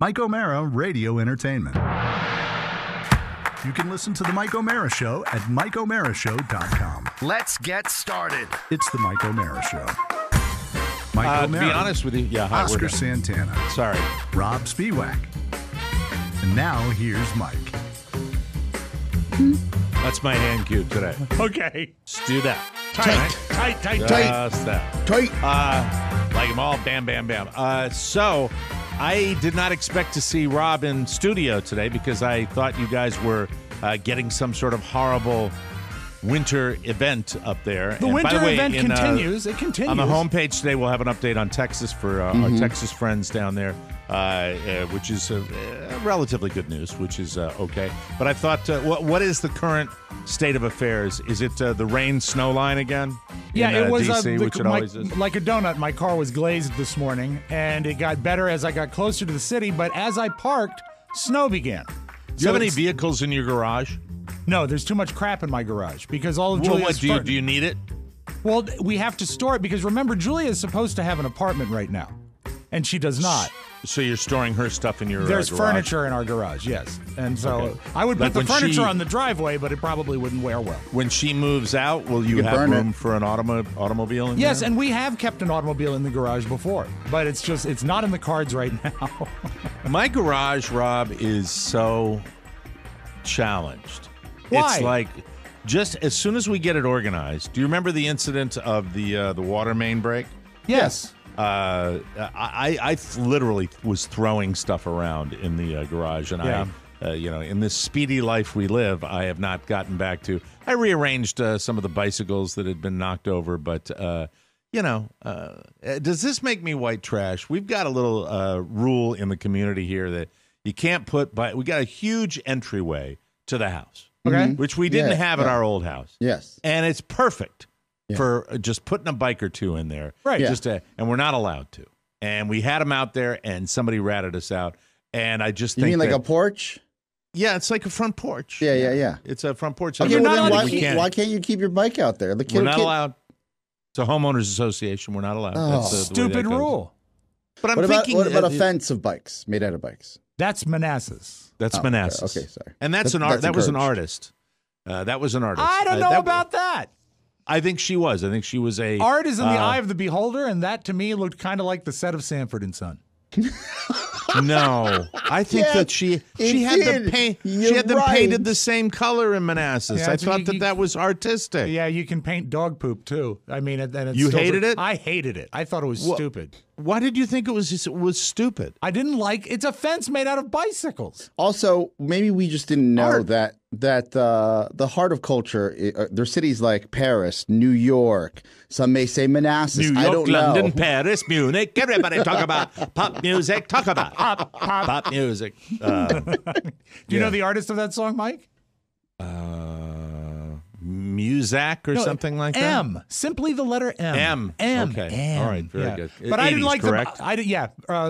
Mike O'Mara Radio Entertainment. You can listen to The Mike O'Mara Show at MikeO'MaraShow.com. Let's get started. It's The Mike O'Mara Show. Mike O'Mara. To be honest with you, hi, Oscar Santana. Sorry. Rob Spiewak. And now here's Mike. That's my hand cue today. Okay. Let's do that. Tight. Just that. Like them all, bam, bam, bam. So I did not expect to see Rob in studio today because I thought you guys were getting some sort of horrible winter event up there. The winter event continues. It continues. On the homepage today, we'll have an update on Texas for our Texas friends down there, which is relatively good news, which is okay. But I thought, what is the current state of affairs? Is it the rain-snow line again? Yeah, in, it was DC, which it always is? Like a donut. My car was glazed this morning, and it got better as I got closer to the city. But as I parked, snow began. Do you have any vehicles in your garage? No, there's too much crap in my garage because all of Well, Julia's... do you need it? Well, we have to store it because remember, Julia is supposed to have an apartment right now, and she does not. So you're storing her stuff in your There's garage? furniture in our garage, yes. And so I would put the furniture on the driveway, but it probably wouldn't wear well. When she moves out, will you have room for an automobile in Yes, there? and we have kept an automobile in the garage before, but it's not in the cards right now. My garage, Rob, is so challenged. Why? It's like just as soon as we get it organized. Do you remember the incident of the water main break? Yes. I literally was throwing stuff around in the garage, and in this speedy life we live, I have not gotten back to. I rearranged some of the bicycles that had been knocked over, but does this make me white trash? We've got a little rule in the community here that you can't put. We got a huge entryway to the house, okay, which we didn't have at our old house. Yes, and it's perfect. For just putting a bike or two in there. Right. Yeah. And we're not allowed to. And we had them out there, and somebody ratted us out. And I just think you mean like a porch? Yeah, it's like a front porch. Yeah. It's a front porch. Okay, well, then why can't you keep your bike out there? We're not allowed. It's a homeowners association. We're not allowed. Oh. That's Stupid rule. But I'm thinking... What about a fence of bikes, made out of bikes? That's Manassas. That's Manassas. Okay, sorry. And that was an artist. That was an artist. I don't know about that. I think she was. I think she was a... Art is in the eye of the beholder, and that, to me, looked kind of like the set of Sanford and Son. No, I think that she had them painted the same color in Manassas. Yeah, I thought that was artistic. Yeah, you can paint dog poop too. I mean, you hated it? I hated it. I thought it was stupid. Why did you think it was stupid? I didn't like. It's a fence made out of bicycles. Also, maybe we just didn't know that the heart of culture. There's cities like Paris, New York. Some may say Manassas. New York, I don't London, know. Paris, Munich. Everybody talk about pop music. Talk about pop music. Do you know the artist of that song, Mike? Muzak or something like that? M. Simply the letter M. M. Okay. M. All right. Very good. But 80s, I didn't like correct?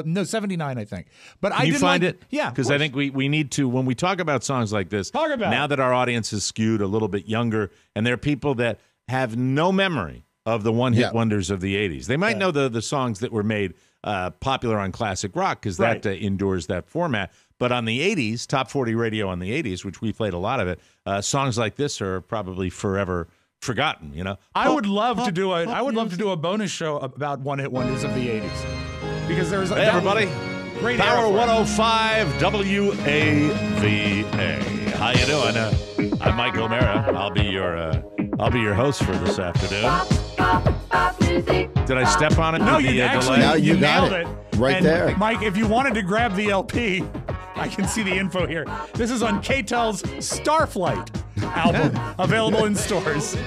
No, 79, I think. But Can I you didn't find like it? Yeah. Because I think we need to, when we talk about songs like this, now that our audience is skewed a little bit younger, and there are people that have no memory of the one-hit wonders of the 80s. They might know the songs that were made popular on classic rock because that endures that format. But on the 80s, Top 40 radio on the 80s, which we played a lot of it, songs like this are probably forever forgotten, you know. I would love to do a bonus show about one-hit wonders of the 80s. Because there's hey everybody. Great Power 105 WAVA. How you doing? I'm Mike O'Mara. I'll be your host for this afternoon. Did I step on it? No, you actually now you nailed got it. Right and there. Mike, if you wanted to grab the LP, I can see the info here. This is on K-Tel's Starflight album, available in stores.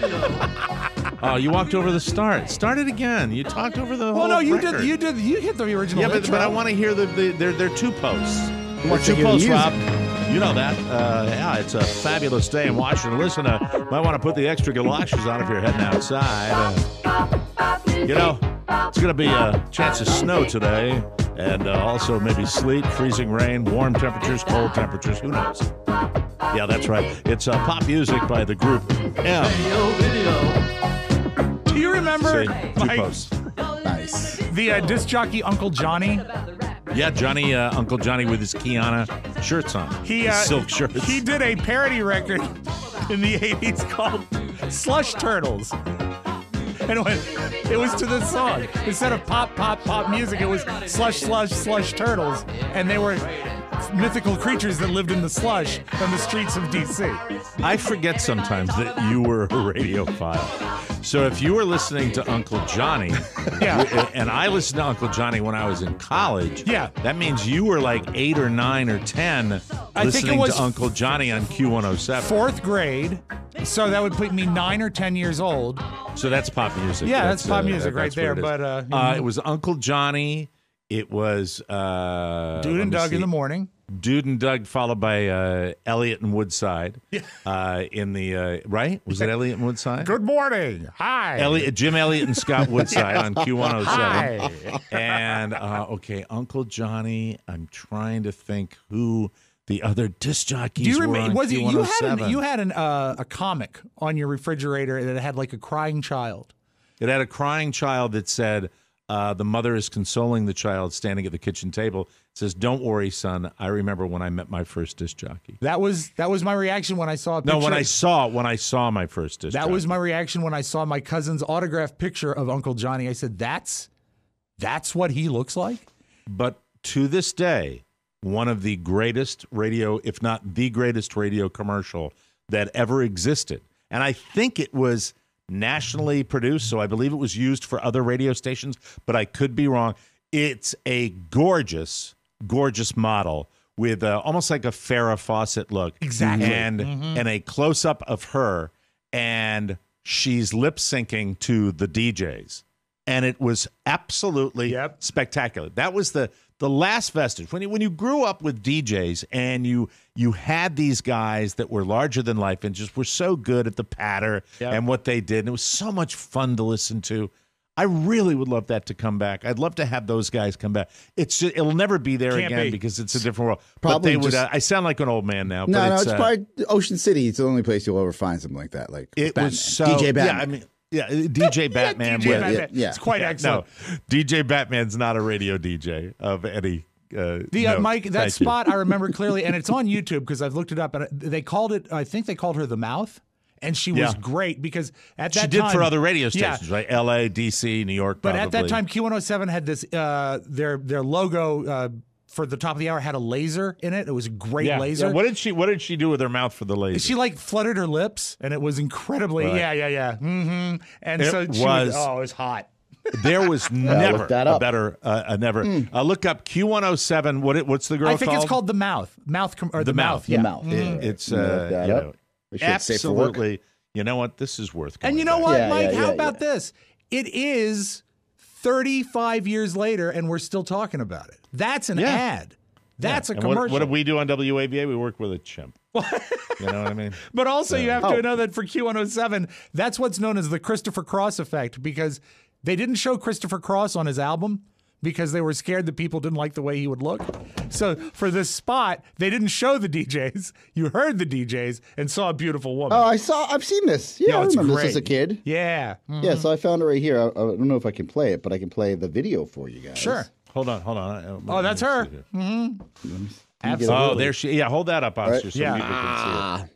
Oh, you walked over the start. Start it again. You talked over the whole Well, no, you record. did. You hit the original. Yeah, but intro. I want to hear they're two posts. Want Two to hear posts, music. Rob. You know that. Yeah, it's a fabulous day in Washington. Listen, might want to put the extra galoshes on if you're heading outside. It's going to be a chance of snow today, and also maybe sleet, freezing rain, warm temperatures, cold temperatures. Who knows? Yeah, that's right. It's pop music by the group M. Do you remember Two posts. Nice. the disc jockey Uncle Johnny? Yeah, Johnny, Uncle Johnny with his Kiana shirts on. His silk shirts. He did a parody record in the 80s called Slush Turtles. And it was to this song. Instead of pop, pop, pop music, it was slush, slush, slush turtles. And they were mythical creatures that lived in the slush on the streets of D.C. I forget sometimes that you were a radiophile. So if you were listening to Uncle Johnny, and I listened to Uncle Johnny when I was in college, that means you were like 8 or 9 or 10 listening to Uncle Johnny on Q107. 4th grade. So that would put me 9 or 10 years old. So that's pop music. Yeah, that's pop music right there. But it was Uncle Johnny. It was Dude and Doug in the morning. Dude and Doug, followed by Elliot and Woodside. In the right, was it Elliot and Woodside? Good morning. Hi. Jim Elliott and Scott Woodside on Q107. Hi. And Uncle Johnny. I'm trying to think who the other disc jockeys Do you were. remember? Was it you had a comic on your refrigerator that had like a crying child? It had a crying child that said, the mother is consoling the child standing at the kitchen table. It says, "Don't worry, son. I remember when I met my first disc jockey." That was my reaction when I saw a picture. No, when I saw my first disc jockey. That was my reaction when I saw my cousin's autographed picture of Uncle Johnny. I said, "That's what he looks like." But to this day, one of the greatest radio, if not the greatest radio commercial that ever existed, and I think it was nationally produced, so I believe it was used for other radio stations, but I could be wrong. It's a gorgeous model with almost like a Farrah Fawcett look. Exactly. And a close-up of her, and she's lip-syncing to the DJs. And it was absolutely spectacular. That was the last vestige. When you grew up with DJs and you had these guys that were larger than life and just were so good at the patter and what they did, and it was so much fun to listen to. I really would love that to come back. I'd love to have those guys come back. It'll never be there again because it's a different world. Probably but they would. I sound like an old man now. No, but it's probably Ocean City. It's the only place you'll ever find something like that. Like it Batman. was so DJ Batman. Yeah, I mean. Yeah, DJ Batman. DJ Batman. It's quite excellent. No, DJ Batman's not a radio DJ of any. Mike, that spot I remember clearly, and it's on YouTube because I've looked it up. And they called it. I think they called her the Mouth, and she was great because at that time she did for other radio stations, right? L.A., D.C., New York. But at that time, Q107 had this. Their logo. For the top of the hour had a laser in it. It was a great laser. Yeah. What did she do with her mouth for the laser? She like fluttered her lips, and it was incredibly And it so she was it was hot. There was never a better look up Q107. What's the girl? I think called? It's called the Mouth. The Mouth. The Mouth. It's absolutely. You know what? This is worth. And you know what, Mike? How about this? It is 35 years later, and we're still talking about it. That's an ad. That's a commercial. What did we do on WAVA? We work with a chimp. You know what I mean? But also, you have to know that for Q107, that's what's known as the Christopher Cross effect, because they didn't show Christopher Cross on his album because they were scared that people didn't like the way he would look. So for this spot, they didn't show the DJs. You heard the DJs and saw a beautiful woman. Oh, I've seen this. Yeah, I remember this as a kid. Yeah. Mm-hmm. Yeah, so I found it right here. I don't know if I can play it, but I can play the video for you guys. Sure. Hold on. Oh, that's her. Mm-hmm. Absolutely. Oh, there she. Yeah, hold that up, Oscar, so people can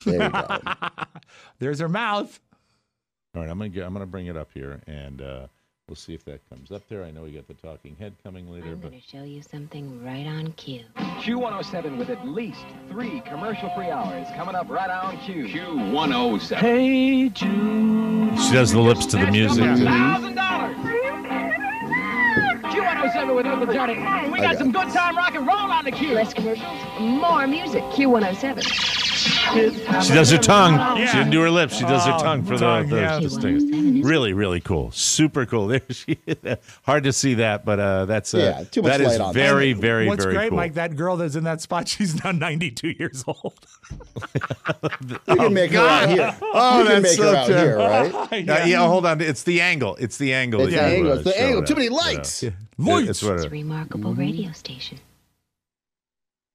see it. There you go. There's her mouth. All right, I'm gonna bring it up here, and we'll see if that comes up there. I know we got the talking head coming later. I'm going to show you something right on cue. Q107 with at least 3 commercial-free hours coming up right on cue. Q107. Hey, Jude. She does the lips to the music. $1,000. Q107 with Uncle Johnny. We got some good time rock and roll on the cue. Less commercials, more music. Q107. She does her tongue. Yeah. She didn't do her lips. She does her tongue for the sting. Really, really cool. Super cool. There she is. Hard to see that, but that's too much that is light on very, that. very, What's very great, cool. Mike, that girl that's in that spot, she's now 92 years old. You can make her out here. Oh, you can make her out here, right? Yeah, hold on. It's the angle. It's the angle. It's the angle. It's the angle. Too many lights. It's a remarkable radio station.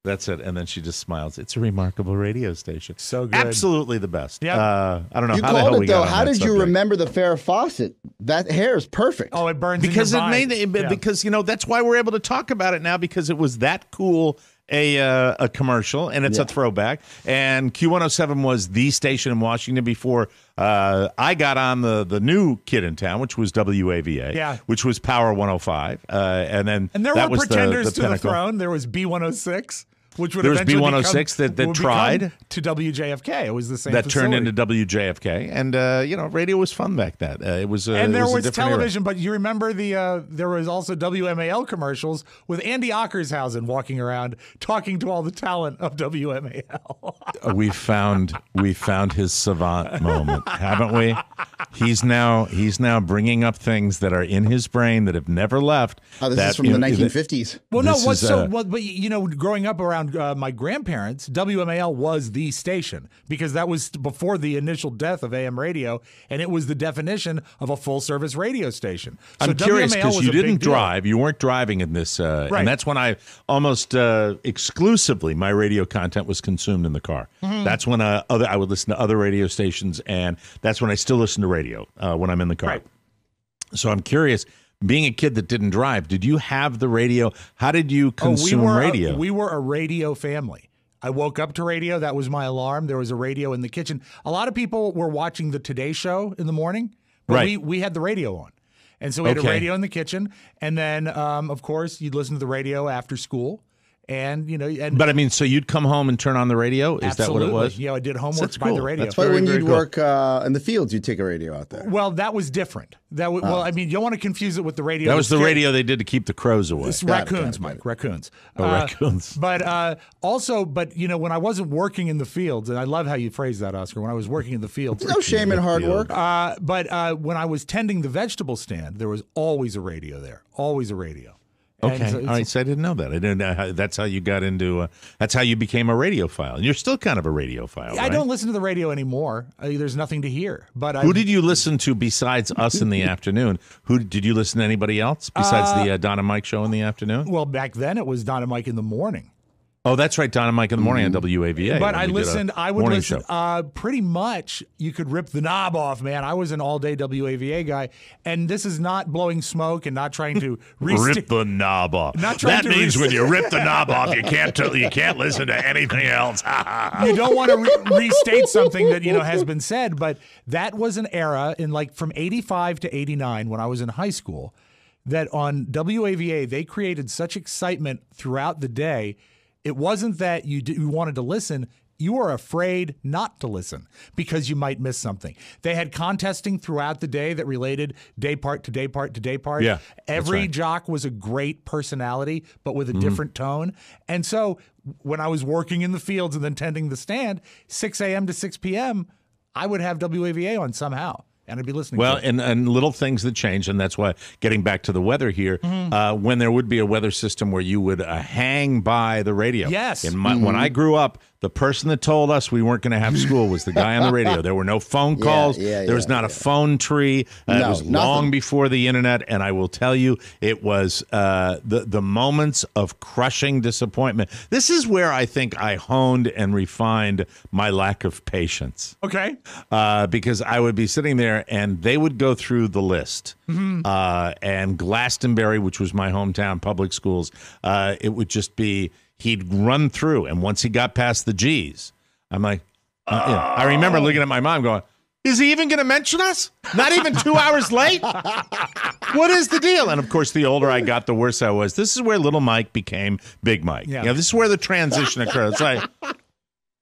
That's it. And then she just smiles. It's a remarkable radio station. So good. Absolutely the best. Yeah. I don't know You how the hell called we it though. got on How that did you subject. remember the Farrah Fawcett? That hair is perfect. Oh, it burns Because in it your mind. made because that's why we're able to talk about it now, because it was that cool a commercial, and it's a throwback. And Q107 was the station in Washington before I got on the new kid in town, which was WAVA, which was Power 105, and there were was pretenders the to the throne. There was B106. Which would there was eventually B106 that tried to WJFK. It was the same that facility. turned into WJFK, and radio was fun back then. It was and there was a television, era. but you remember there was also WMAL commercials with Andy Ockershausen walking around talking to all the talent of WMAL. we found his savant moment, haven't we? He's now bringing up things that are in his brain that have never left. Oh, this is from the 1950s. Well, no, but growing up around my grandparents, WMAL was the station because that was before the initial death of AM radio, and it was the definition of a full-service radio station. So I'm curious WMAL because was you a big didn't deal. drive. You weren't driving in this, Right. and that's when I almost exclusively my radio content was consumed in the car. Mm-hmm. That's when I would listen to other radio stations, and that's when I still listen to radio when I'm in the car. Right. So I'm curious. Being a kid that didn't drive, did you have the radio? How did you consume radio? We were a radio family. I woke up to radio. That was my alarm. There was a radio in the kitchen. A lot of people were watching the Today Show in the morning, but Right. we had the radio on. And so we had a radio in the kitchen. And then, of course, you'd listen to the radio after school. And, But I mean, so you'd come home and turn on the radio? Is that what it was? I did homework That's by cool. the radio. That's why Very, when very you'd cool. work in the fields, you'd take a radio out there. Well, that was different. Well, I mean, you don't want to confuse it with the radio. That was the that's- radio they did to keep the crows away. It's Got it, raccoons, got it. Mike. Raccoons. Oh, raccoons. But when I wasn't working in the fields, and I love how you phrase that, Oscar. When I was working in the fields, No shame in hard work. but when I was tending the vegetable stand, there was always a radio there. Always a radio. And Okay, all right. So I didn't know that. I didn't know that's how you got into. That's how you became a radiophile, and you're still kind of a radiophile. I right? don't listen to the radio anymore. There's nothing to hear. But Who did you listen to besides us in the afternoon? Who did you listen to? Anybody else besides the Don and Mike show in the afternoon? Well, back then it was Don and Mike in the morning. Oh, that's right, Don and Mike in the morning on WAVA. But when I we did a listened. I would morning listen. show. Pretty much, you could rip the knob off, man. I was an all-day WAVA guy, and this is not blowing smoke and not trying to Rip the knob off. Not trying That to means restate- when you rip the knob off, you can't listen to anything else. You don't want to restate something that has been said, but that was an era in from 85 to 89 when I was in high school that on WAVA they created such excitement throughout the day. It wasn't that you wanted to listen. You were afraid not to listen because you might miss something. They had contesting throughout the day that related day part to day part to day part. Yeah, Every that's right. jock was a great personality, but with a different tone. And so when I was working in the fields and then tending the stand, 6 a.m. to 6 p.m., I would have WAVA on somehow. And I'd be listening Well, to it. and little things that change, and that's why, getting back to the weather here, when there would be a weather system where you would hang by the radio. Yes. And when I grew up, the person that told us we weren't going to have school was the guy on the radio. There were no phone calls. There was not a phone tree. It was long before the internet, and I will tell you, it was the moments of crushing disappointment. This is where I think I honed and refined my lack of patience. Okay. Because I would be sitting there and they would go through the list. And Glastonbury, which was my hometown public schools, it would just be, he'd run through. And once he got past the G's, I'm like, I remember looking at my mom going, is he even going to mention us? Not even 2 hours late? What is the deal? And of course, the older I got, the worse I was. This is where little Mike became Big Mike. Yeah. This is where the transition occurred. It's like,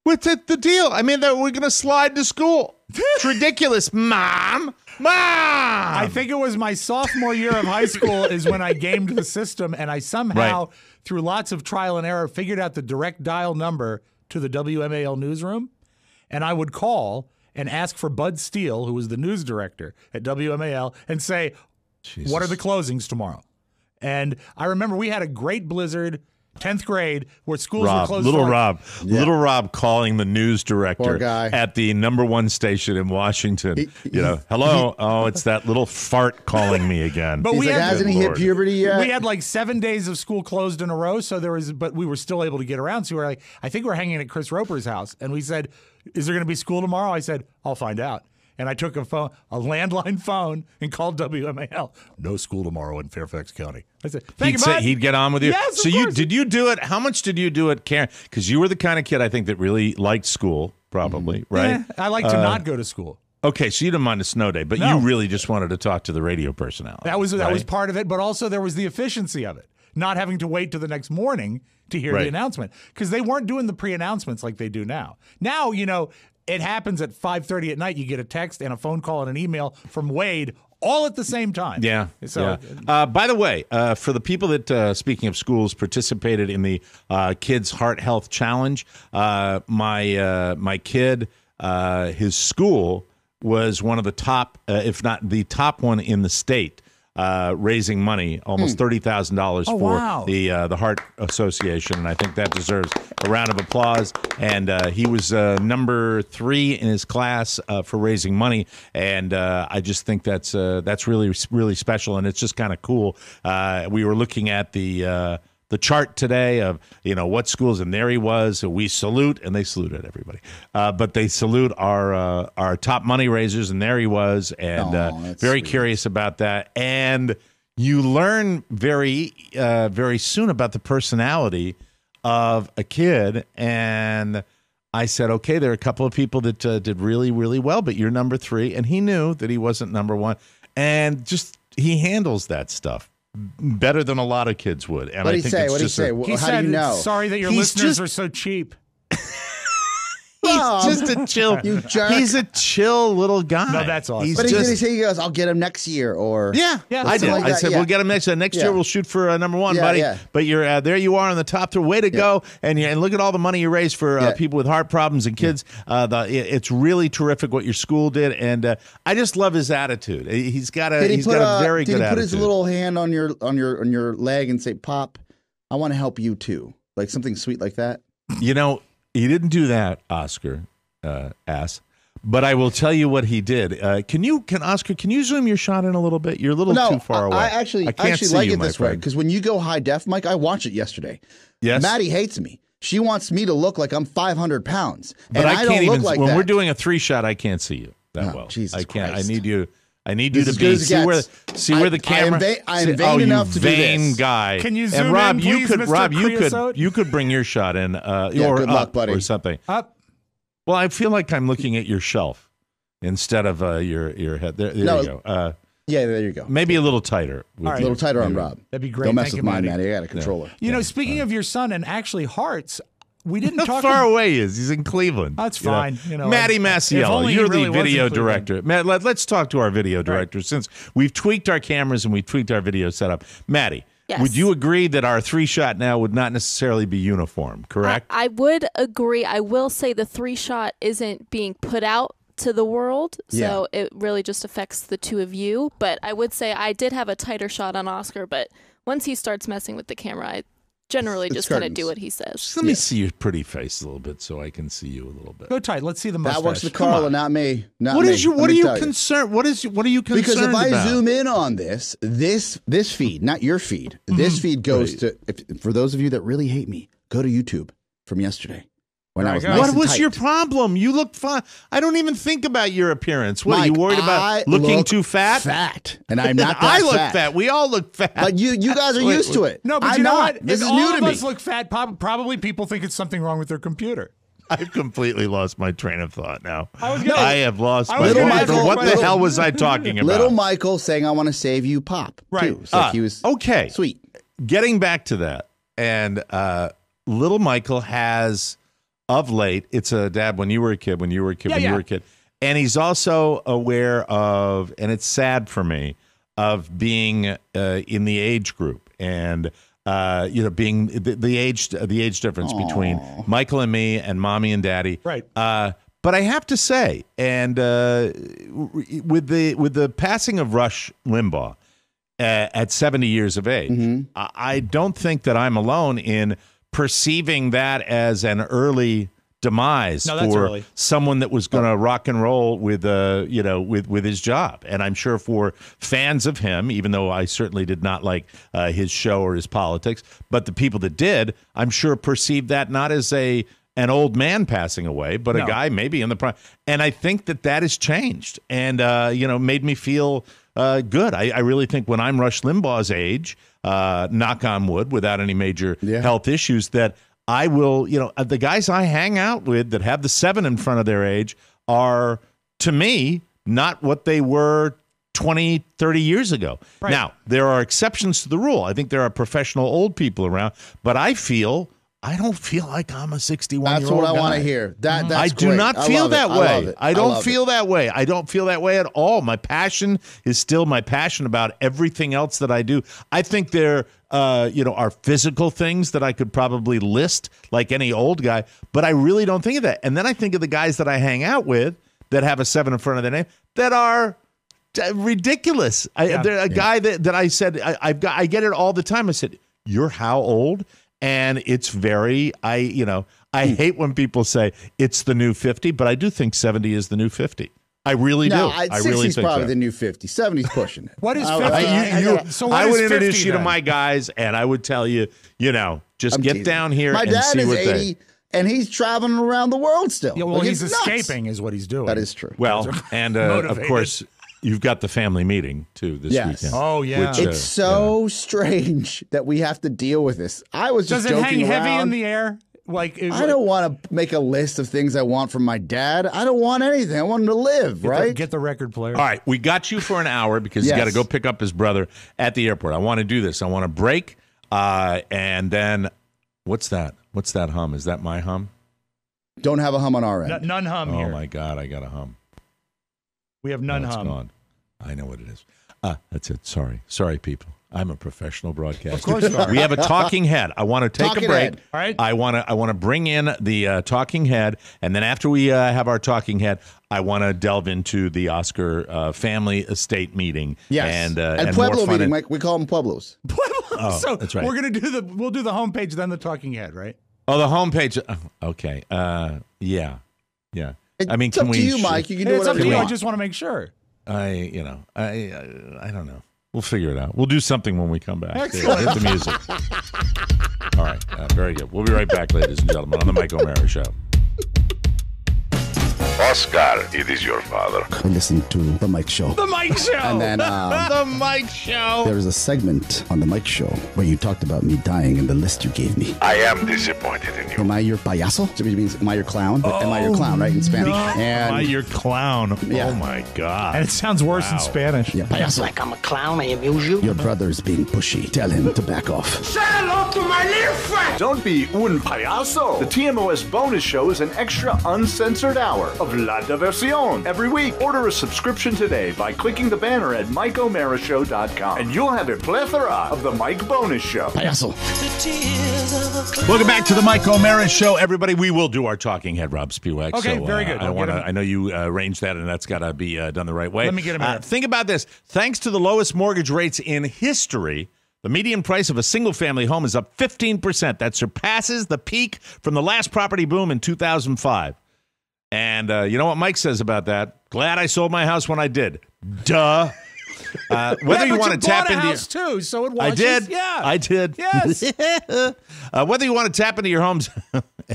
what's the deal? I mean, that we're going to slide to school. It's ridiculous, Mom. I think it was my sophomore year of high school is when I gamed the system, and I somehow, through lots of trial and error, figured out the direct dial number to the WMAL newsroom, and I would call and ask for Bud Steele, who was the news director at WMAL, and say, what are the closings tomorrow? And I remember we had a great blizzard 10th grade, where schools were closed. Little Rob calling the news director guy. at the #1 station in Washington. Hello. It's that little fart calling me again. But hasn't he hit puberty yet? We had like 7 days of school closed in a row, but we were still able to get around. So we were like, I think we're hanging at Chris Roper's house, and we said, "Is there going to be school tomorrow?" I said, "I'll find out." And I took a landline phone, and called WMAL. No school tomorrow in Fairfax County. I said, "Thank you, bud." He'd get on with you. Yes, so did you do it? How much did you do it, Karen? Because you were the kind of kid I think that really liked school, probably, right? Yeah, I like to not go to school. Okay, so you didn't mind a snow day, but you really just wanted to talk to the radio personality. That was part of it, but also there was the efficiency of it, not having to wait till the next morning to hear the announcement, because they weren't doing the pre-announcements like they do now. Now, it happens at 5:30 at night. You get a text and a phone call and an email from Wade all at the same time. Yeah. So, by the way, for the people that, speaking of schools, participated in the Kids Heart Health Challenge, my kid, his school was one of the top, if not the top one in the state, raising money, almost $30,000 for the Heart Association, and I think that deserves a round of applause. And he was number 3 in his class for raising money, and I just think that's really, really special, and it's just kind of cool. We were looking at the chart today of what schools, and there he was. We salute, and they saluted everybody, but they salute our top money raisers, and there he was, and very curious about that. And you learn very very soon about the personality of a kid. And I said, okay, there are a couple of people that did really, really well, but you're number 3, and he knew that he wasn't number 1, and just he handles that stuff better than a lot of kids would. And what did he say? What did he say? He How said, do you know? "Sorry that your listeners are so cheap." He's just a chill. You jerk. He's a chill little guy. No, that's awesome. But he goes, "I'll get him next year," or yeah. I did. Like I said, "We'll get him next year. Next year, we'll shoot for number 1, buddy." Yeah. But you're there. You are on the top 3. Way to go! And look at all the money you raised for people with heart problems and kids. It's really terrific what your school did, and I just love his attitude. He's got a very good attitude. Did he put his little hand on your leg and say, "Pop, I want to help you too," like something sweet like that? He didn't do that, Oscar. Ass. But I will tell you what he did. Oscar, can you zoom your shot in a little bit? You're a little too far away. I actually like it this way, because when you go high def, Mike, I watched it yesterday. Yes. Maddie hates me. She wants me to look like I'm 500 pounds. But I can't don't look like when that. we're doing a 3-shot, I can't see you that well. Jesus I can't. Christ. I need you to be where the camera. I am vain enough to do this. Vain guy. Can you zoom and Rob, in, please, Mr. you could bring your shot in, or good luck, up, buddy. or something. Up. Well, I feel like I'm looking at your shelf instead of your head. There you go. Yeah, there you go. Maybe a little tighter. A little tighter on Rob. That'd be great. Don't mess Thank with you, mine, Maddie. Maddie. I got a controller. Speaking of your son and actually hearts, we didn't How talk. far away he is? He's in Cleveland. That's fine. Maddie Masiello, you're the video director. Matt, let's talk to our video director, since we've tweaked our cameras and we've tweaked our video setup. Maddie. Yes. Would you agree that our 3-shot now would not necessarily be uniform, correct? I would agree. I will say the 3-shot isn't being put out to the world, so it really just affects the two of you. But I would say I did have a tighter shot on Oscar, but once he starts messing with the camera, I generally just kind of do what he says. Just let me see your pretty face a little bit so I can see you a little bit. Go tight. Let's see the mustache. That works for Carla, not me. What are you concerned? What are you concerned Because if I about? zoom in on this feed, not your feed, this feed goes to, for those of you that really hate me, go to YouTube from yesterday. When I was nice what and was tight. your problem? You look fine. I don't even think about your appearance. What, Mike, are you worried about looking too fat? Fat. And I'm not that I look fat. fat. We all look fat. But you guys are used to it. No, but I'm you know not. what? This If is new all to of me. us look fat, probably people think it's something wrong with their computer. I've completely lost my train of thought now. I have lost I my was train gonna of thought. ask What you- the hell was I talking about? Little Michael saying, "I want to save you, Pop." Right. Too. So he was okay. Sweet. Getting back to that, and little Michael has, of late, it's a dad when you were a kid, you were a kid. And he's also aware of, and it's sad for me, of being in the age group and being the age difference between Michael and me and mommy and daddy. Right. But I have to say, and with the passing of Rush Limbaugh, at 70 years of age. I don't think that I'm alone in perceiving that as an early demise for someone that was going to rock and roll with with his job. And I'm sure for fans of him, even though I certainly did not like his show or his politics, but the people that did, I'm sure perceived that not as an old man passing away, but a guy maybe in the prime. And I think that has changed and made me feel good. I really think when I'm Rush Limbaugh's age, knock on wood, without any major health issues, that I will, the guys I hang out with that have the 7 in front of their age are, to me, not what they were 20, 30 years ago. Right. Now, there are exceptions to the rule. I think there are professional old people around, but I don't feel like I'm a 61-year-old guy. That's what I want to hear. That's I do great. not feel that way. I don't feel that. that way. I don't feel that way at all. My passion is still my passion about everything else that I do. I think there are physical things that I could probably list like any old guy, but I really don't think of that. And then I think of the guys that I hang out with that have a 7 in front of their name that are ridiculous. They're a guy that I said, I get it all the time. I said, "You're how old?" And it's very, I hate when people say it's the new 50, but I do think 70 is the new 50. I really do. I really think probably so. the new 50. 70's pushing it. What is 50? I would introduce you to my guys, and I would tell you, just get down here and see what they... My dad is 80, and he's traveling around the world still. Yeah, well, he's escaping is what he's doing. That is true. Well, and of course... You've got the family meeting, too, this weekend. Oh, yeah. Which, it's so strange that we have to deal with this. I was just joking around. Does it hang heavy in the air? I don't want to make a list of things I want from my dad. I don't want anything. I want him to live, right? Get the record player. All right, we got you for an hour because he's got to go pick up his brother at the airport. I want to do this. I want to break, and then what's that? What's that hum? Is that my hum? Don't have a hum on our end. None hum here. Oh, my God, I got a hum. We have none hum. Gone. I know what it is. That's it. Sorry, people. I'm a professional broadcaster. Of course you are. We have a talking head. I want to take a break. Head. All right. I want to bring in the talking head, and then after we have our talking head, I want to delve into the Oscar family estate meeting. Yes. And Pueblo more fun meeting, Mike. We call them Pueblos. Oh, so that's right. We're gonna we'll do the homepage, then the talking head, right? Oh, the homepage. Okay. Yeah. I mean, It's up to you, Mike. You can do It's up whatever to you you. I want. just want to make sure. I don't know. We'll figure it out. We'll do something when we come back. Excellent. Hit the music. All right. Very good. We'll be right back, ladies and gentlemen, on the Mike O'Mara Show. Oscar, it is your father. I listen to The Mike Show. The Mike Show! And then The Mike Show. there was a segment on The Mike Show where you talked about me dying in the list you gave me. I am disappointed in you. Am I your payaso? Which means, am I your clown? Am I your clown, right, in Spanish? Am I your clown? Yeah. Oh, my God. And it sounds worse in Spanish. Yeah, payaso. Like I'm a clown, I amuse you. Your brother's being pushy. Tell him to back off. Say hello to my little friend. Don't be un payaso. The TMOS bonus show is an extra uncensored hour of La Diversión every week. Order a subscription today by clicking the banner at MikeO'MaraShow.com, and you'll have a plethora of the Mike Bonus Show. Payaso. Welcome back to the Mike O'Mara Show, everybody. We will do our talking head, Rob Spiewak. Okay, so, very good. I know you arranged that, and that's got to be done the right way. Let me get him out. Think about this. Thanks to the lowest mortgage rates in history, the median price of a single-family home is up 15%. That surpasses the peak from the last property boom in 2005. And you know what Mike says about that? Glad I sold my house when I did. Duh. Whether you want to tap into house too, so it washes. I did. Yeah, I did. Yes. Whether you want to tap into your home's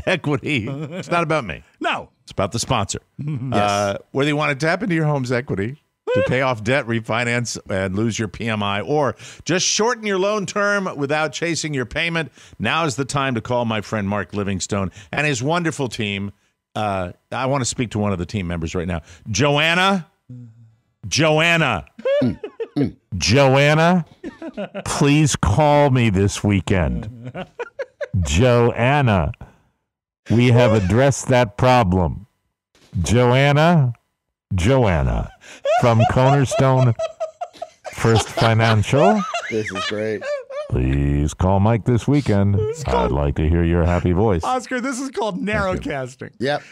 equity, it's not about me. No, it's about the sponsor. Yes. Whether you want to tap into your home's equity to pay off debt, refinance, and lose your PMI, or just shorten your loan term without chasing your payment, now is the time to call my friend Mark Livingstone and his wonderful team. I want to speak to one of the team members right now. Joanna, please call me this weekend. Joanna, we have addressed that problem. Joanna from Cornerstone First Financial. This is great. Please call Mike this weekend. I'd like to hear your happy voice. Oscar, this is called narrowcasting. Yep.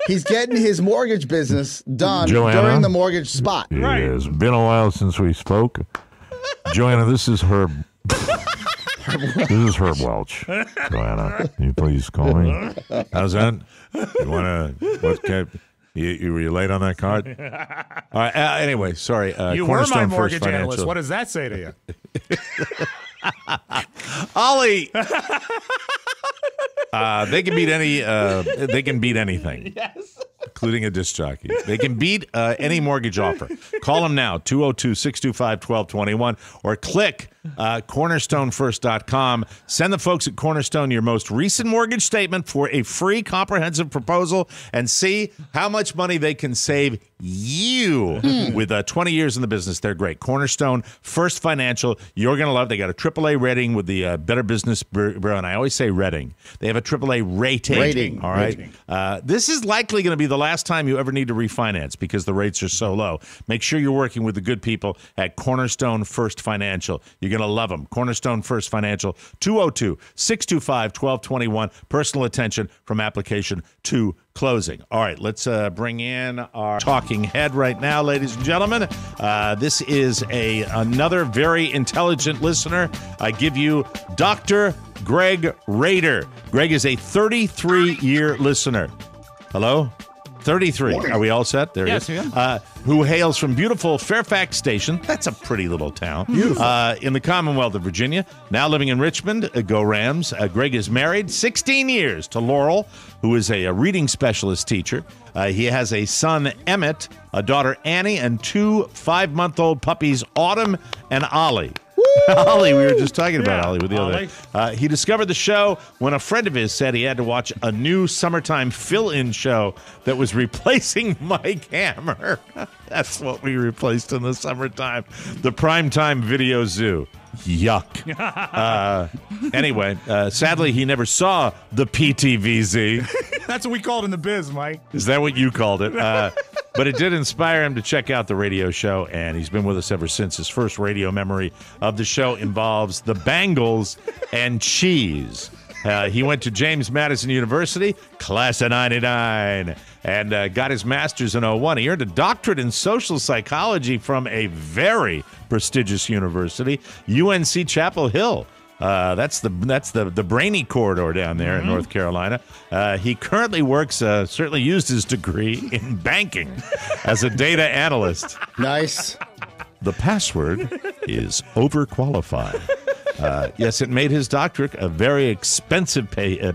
He's getting his mortgage business done Joanna, during the mortgage spot. It has been a while since we spoke. Joanna, this is Herb. This is Herb Welch. Joanna, can you please call me? How's that? You want to? What? Were you late on that card? All right. Anyway, sorry. You were my mortgage analyst. What does that say to you? Ollie. They can beat any. They can beat anything. Yes. Including a disc jockey. They can beat any mortgage offer. Call them now, 202-625-1221, or click cornerstonefirst.com. Send the folks at Cornerstone your most recent mortgage statement for a free comprehensive proposal and see how much money they can save you. With 20 years in the business, they're great. Cornerstone First Financial, you're going to love. They got a AAA rating with the Better Business Bureau, and I always say rating. They have a AAA rating. All right. This is likely going to be the last time you ever need to refinance because the rates are so low. Make sure you're working with the good people at Cornerstone First Financial. You're going to love them. Cornerstone First Financial, 202-625-1221. Personal attention from application to closing. All right, let's bring in our talking head right now, ladies and gentlemen. This is another very intelligent listener. I give you Dr. Greg Rader. Greg is a 33-year listener. Hello? 33. Are we all set? There he is. Yeah. Who hails from beautiful Fairfax Station. That's a pretty little town. Beautiful. In the Commonwealth of Virginia. Now living in Richmond. Go Rams. Greg is married 16 years to Laurel, who is a reading specialist teacher. He has a son, Emmett, a daughter, Annie, and 2 5-month-old puppies, Autumn and Ollie. Ollie, we were just talking about Ollie with the other. He discovered the show when a friend of his said he had to watch a new summertime fill-in show that was replacing Mike Hammer. That's what we replaced in the summertime. The Primetime Video Zoo. Yuck. Anyway, sadly, he never saw the PTVZ. That's what we called it in the biz, Mike. Is that what you called it? But it did inspire him to check out the radio show, and he's been with us ever since. His first radio memory of the show involves the Bangles and cheese. He went to James Madison University, class of 99, and got his master's in 01. He earned a doctorate in social psychology from a very prestigious university, UNC Chapel Hill. That's the brainy corridor down there in North Carolina. He currently works, certainly used his degree in banking as a data analyst. Nice. The password is overqualified. Yes, it made his doctorate a very expensive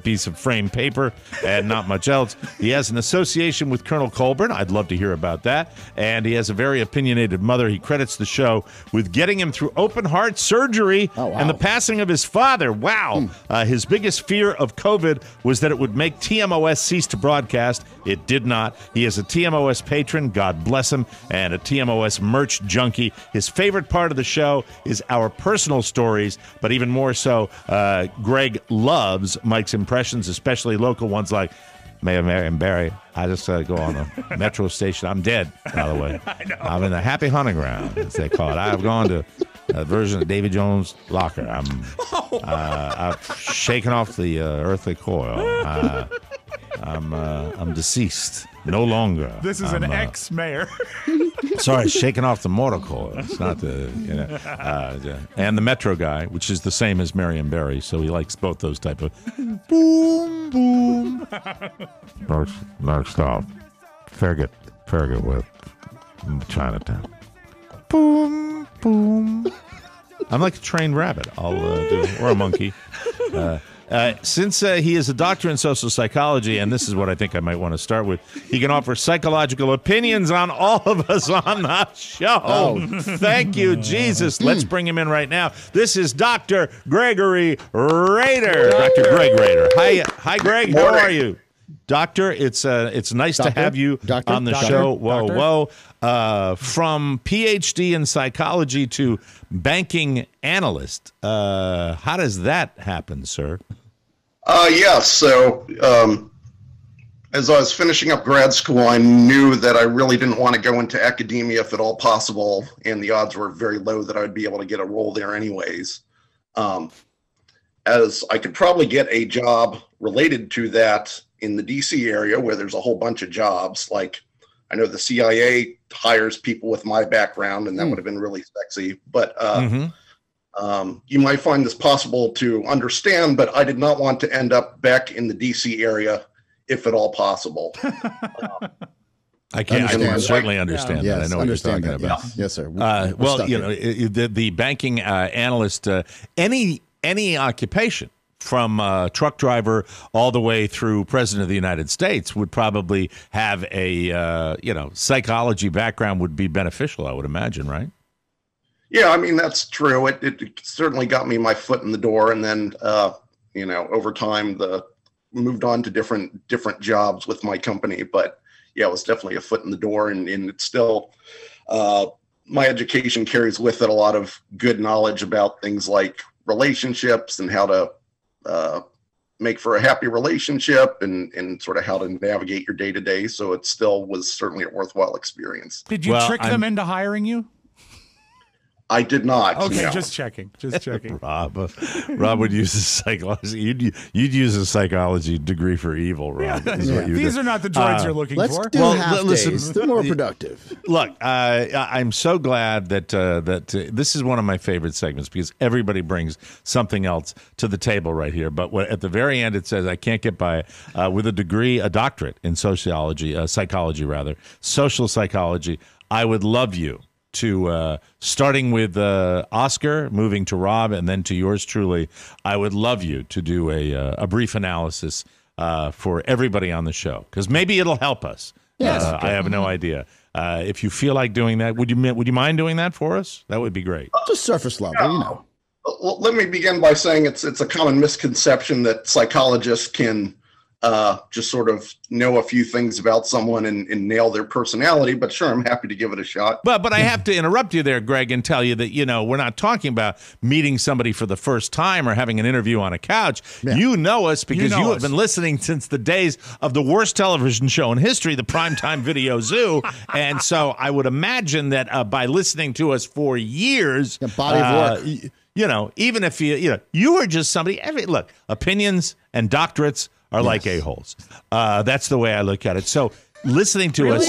piece of framed paper and not much else. He has an association with Colonel Colburn. I'd love to hear about that. And he has a very opinionated mother. He credits the show with getting him through open heart surgery and the passing of his father. Wow. His biggest fear of COVID was that it would make TMOS cease to broadcast. It did not. He is a TMOS patron, God bless him, and a TMOS merch junkie. His favorite part of the show is our personal stories. But even more so, Greg loves Mike's impressions, especially local ones like Mayor Marion Barry. I just go on the metro station. I'm dead, by the way. I know. I'm in the happy hunting ground, as they call it. I've gone to a version of Davy Jones' locker. I've shaken off the earthly coil. I'm deceased. No longer. This is an ex-mayor. Sorry, shaking off the mortal coil. It's not the, and the Metro guy, which is the same as Marion Barry, so he likes both those type of boom, boom. Next stop, Farragut with Chinatown. Boom, boom. I'm like a trained rabbit. I'll do, or a monkey. Since he is a doctor in social psychology, and this is what I think I might want to start with, he can offer psychological opinions on all of us on the show. Thank you, Jesus. Let's bring him in right now. This is Dr. Gregory Rader. Dr. Greg Rader. Hi, Greg. How are you? Doctor, it's nice to have you on the show. Whoa. From PhD in psychology to banking analyst. How does that happen, sir? Yes. So as I was finishing up grad school, I knew that I really didn't want to go into academia if at all possible, and the odds were very low that I would be able to get a role there anyways. As I could probably get a job related to that in the DC area where there's a whole bunch of jobs. Like I know the CIA hires people with my background, and that would have been really sexy. But You might find this possible to understand, but I did not want to end up back in the DC area, if at all possible. I can certainly understand that. Yes, I know what you're talking about. Yes, sir. Well, the banking analyst, any occupation from truck driver all the way through president of the United States would probably have a psychology background would be beneficial, I would imagine, right? Yeah, I mean, that's true. It certainly got me my foot in the door, and then over time moved on to different jobs with my company, but yeah, it was definitely a foot in the door, and it's still, my education carries with it a lot of good knowledge about things like relationships and how to make for a happy relationship and sort of how to navigate your day-to-day. So it still was certainly a worthwhile experience. Did you trick them into hiring you? I did not. Okay, no. Just checking. Rob would use a psychology. You'd use a psychology degree for evil, Rob. These are not the droids you're looking let's for. Do half days. They're more productive. Look, I'm so glad that this is one of my favorite segments because everybody brings something else to the table right here. But at the very end, it says I can't get by with a doctorate in sociology, social psychology. I would love you to starting with Oscar, moving to Rob, and then to yours truly. I would love you to do a brief analysis for everybody on the show because maybe it'll help us. Yes, I have no idea. If you feel like doing that, would you mind doing that for us? That would be great. Just surface level, Well, let me begin by saying it's a common misconception that psychologists can just sort of know a few things about someone and nail their personality, but sure, I'm happy to give it a shot. But I have to interrupt you there, Greg, and tell you that, we're not talking about meeting somebody for the first time or having an interview on a couch. Yeah. You know us because you have been listening since the days of the worst television show in history, the Primetime Video Zoo. And so I would imagine that by listening to us for years, the body of work. Even if you are just somebody, look, opinions and doctorates are like a-holes. That's the way I look at it. So listening to us...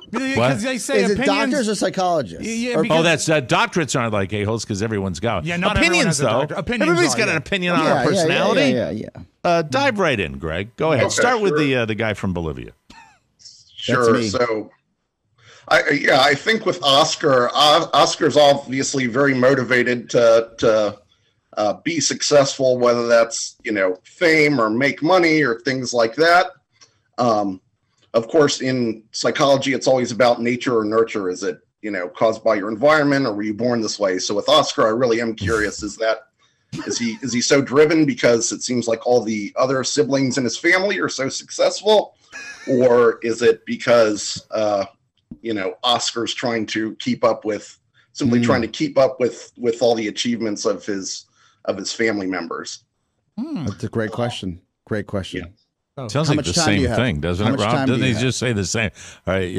Because they say is opinions... it doctors or psychologists? That's doctorates aren't like a-holes because everyone's got yeah, not opinions, though. Everybody's got an opinion on our personality. Yeah. Dive right in, Greg. Go ahead. Okay, Start with the guy from Bolivia. Sure. So, I think with Oscar's obviously very motivated to be successful, whether that's, fame or make money or things like that. Of course, in psychology, it's always about nature or nurture. Is it, caused by your environment or were you born this way? So with Oscar, I really am curious, is he so driven because it seems like all the other siblings in his family are so successful? Or is it because, Oscar's trying to keep up with all the achievements of his family members? That's a great question. Yeah. Oh. Sounds like the same thing, doesn't it, Rob? Doesn't he just say the same? All right,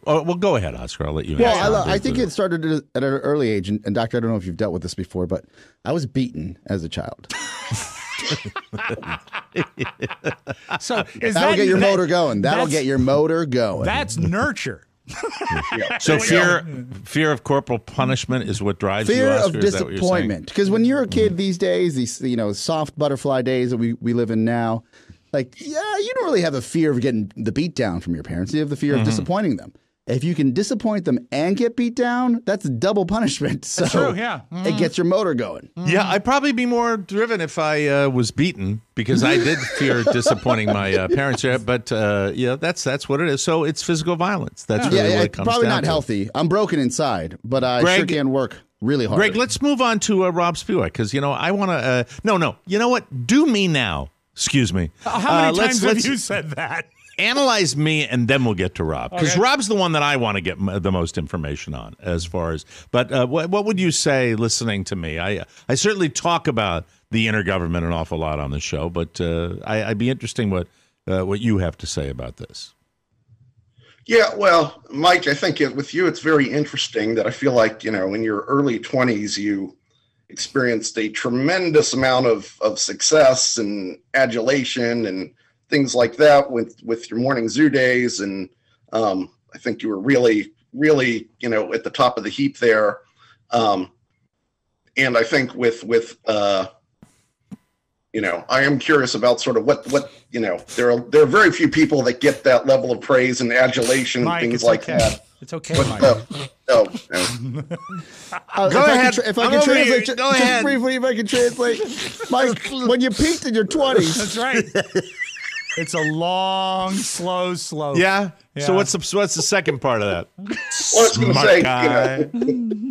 well, go ahead, Oscar. I'll let you answer. Well, I think it started at an early age, and Doctor, I don't know if you've dealt with this before, but I was beaten as a child. So that'll get your motor going. That'll get your motor going. That's nurture. So fear of corporal punishment is what drives fear you, Oscar? Of disappointment. Because when you're a kid these days, these soft butterfly days that we live in now, you don't really have the fear of getting the beat down from your parents. You have the fear of disappointing them. If you can disappoint them and get beat down, that's double punishment. So that's true, yeah. It gets your motor going. Yeah, I'd probably be more driven if I was beaten because I did fear disappointing my parents. But that's what it is. So it's physical violence. That's really what it comes probably down not to. healthy. I'm broken inside, but I sure can work really hard. Greg, let's move on to Rob Spivak because I want to. No. You know what? Do me now. Excuse me. How many times have you said that? Analyze me, and then we'll get to Rob. Because Rob's the one that I want to get the most information on as far as... But what would you say listening to me? I certainly talk about the intergovernment an awful lot on the show, but I'd be interesting what you have to say about this. Yeah, well, Mike, I think with you, it's very interesting that I feel like, in your early 20s, you experienced a tremendous amount of success and adulation and things like that with your morning zoo days. And I think you were really, really, at the top of the heap there. And I think with I am curious about sort of what there are very few people that get that level of praise and adulation and things like that. It's okay, Mike. No. Go ahead. If I can translate, just briefly, if I can translate, Mike, when you peaked in your 20s. That's right. It's a long, slow slope. Yeah. So what's the second part of that? Well, I was going to say,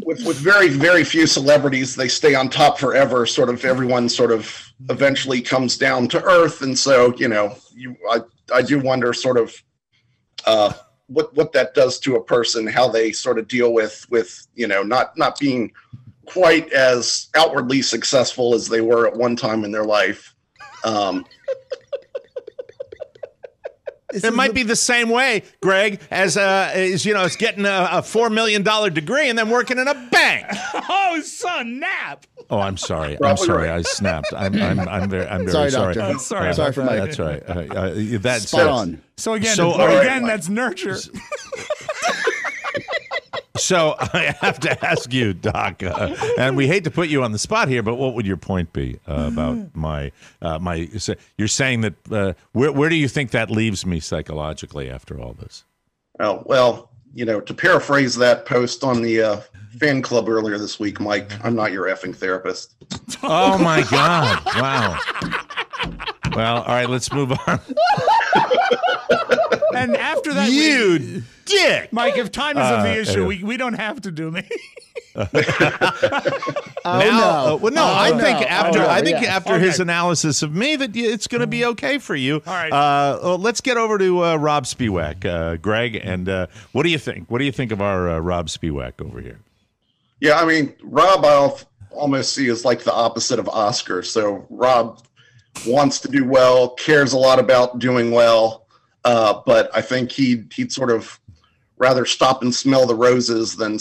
with very, very few celebrities, they stay on top forever. Sort of everyone sort of eventually comes down to earth, and so I do wonder sort of what that does to a person, how they sort of deal with not being quite as outwardly successful as they were at one time in their life. It might be the same way, Greg, as getting a $4 million degree and then working in a bank. Oh, son, nap. Oh, I'm sorry. I'm sorry. I snapped. I'm very sorry. Doctor. Sorry for Mike. That's right. That's spot on. So again, that's nurture. So I have to ask you, Doc, and we hate to put you on the spot here, but what would your point be about my? You're saying that where do you think that leaves me psychologically after all this? Oh, well, to paraphrase that post on the fan club earlier this week, Mike, I'm not your effing therapist. Oh my God! Wow. Well, all right, let's move on. And after that, you dick, Mike. If time is of the issue, we don't have to do me. I think after his analysis of me that it's going to be okay for you. All right. Let's get over to Rob Spiewak, Greg, and what do you think? What do you think of our Rob Spiewak over here? Yeah, I mean, Rob, I'll almost see as like the opposite of Oscar. So Rob wants to do well, cares a lot about doing well, but I think he'd sort of rather stop and smell the roses than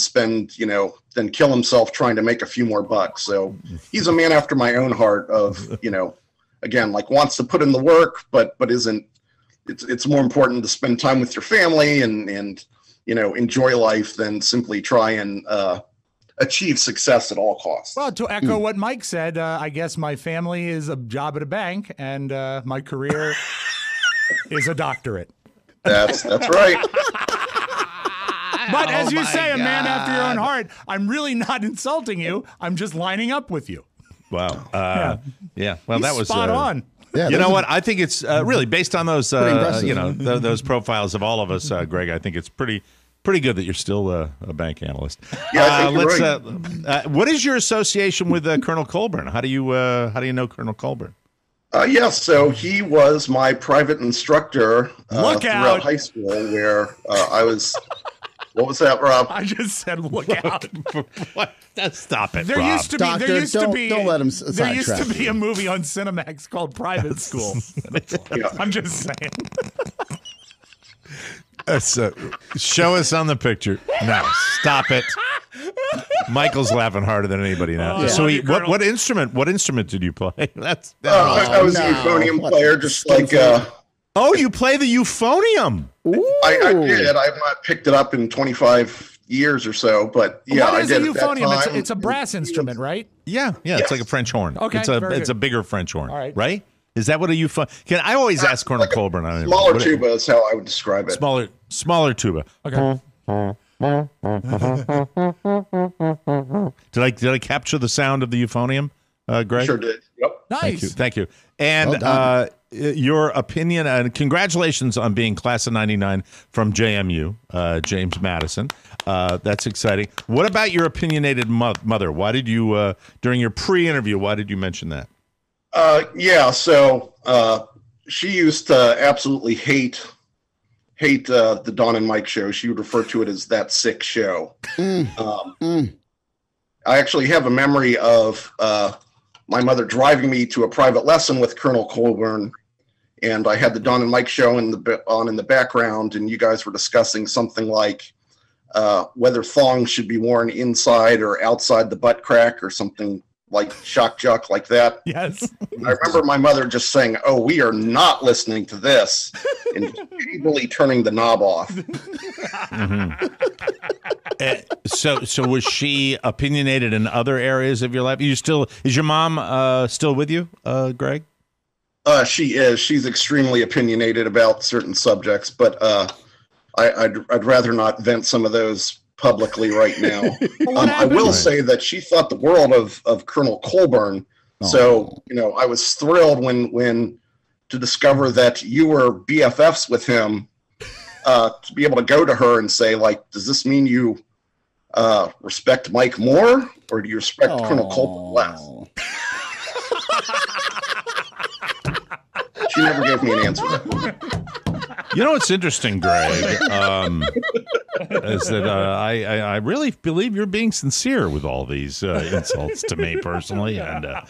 than kill himself trying to make a few more bucks. So he's a man after my own heart of, again, like wants to put in the work, but isn't, it's more important to spend time with your family and enjoy life than simply try and achieve success at all costs. Well, to echo what Mike said, I guess my family is a job at a bank and my career is a doctorate. That's right. But as you say, a man after your own heart, I'm really not insulting you. I'm just lining up with you. Wow. Yeah. Well, He's that was spot on. Yeah, you know what? I think it's really based on those, those profiles of all of us, Greg. I think it's pretty good that you're still a bank analyst. Yeah, I think you're right. What is your association with Colonel Colburn? How do you know Colonel Colburn? Yes, so he was my private instructor throughout high school, where I was. What was that, Rob? I just said, look out. What? Stop it, There Rob. used to be. Doctor, There used to be. Don't let him There used to be a movie on Cinemax called Private School. Yeah. I'm just saying. Show us on the picture. No, stop it. Michael's laughing harder than anybody now. Yeah. So, what instrument? What instrument did you play? I was a euphonium player, just like. Oh, you play the euphonium. I did. I've not picked it up in 25 years or so, but yeah, what is I did. A euphonium? At that time. It's a brass instrument, right? Yeah, it's like a French horn. Okay, it's a bigger French horn. All right? Is that what a euphonium? I always ask Colonel Colburn on it. Smaller tuba is how I would describe it. Smaller tuba. Okay. Did I capture the sound of the euphonium, Greg? Sure did. Yep. Nice. Thank you. And your opinion, and congratulations on being class of 99 from JMU, James Madison. That's exciting. What about your opinionated mother? Why did you, during your pre-interview, why did you mention that? So she used to absolutely hate the Don and Mike show. She would refer to it as that sick show. I actually have a memory of my mother driving me to a private lesson with Colonel Colburn, and I had the Don and Mike show in the background, and you guys were discussing something like whether thongs should be worn inside or outside the butt crack or something like shock jock like that. Yes. And I remember my mother just saying, "Oh, we are not listening to this," and feebly turning the knob off. So was she opinionated in other areas of your life? Is your mom still with you, Greg? She is. She's extremely opinionated about certain subjects, but I'd rather not vent some of those publicly right now. I will say that she thought the world of Colonel Colburn. Oh. So, I was thrilled when to discover that you were BFFs with him, to be able to go to her and say, like, does this mean you respect Mike more, or do you respect Colonel Colburn less? She never gave me an answer to that. You know what's interesting, Greg, is that I really believe you're being sincere with all these insults to me personally, and I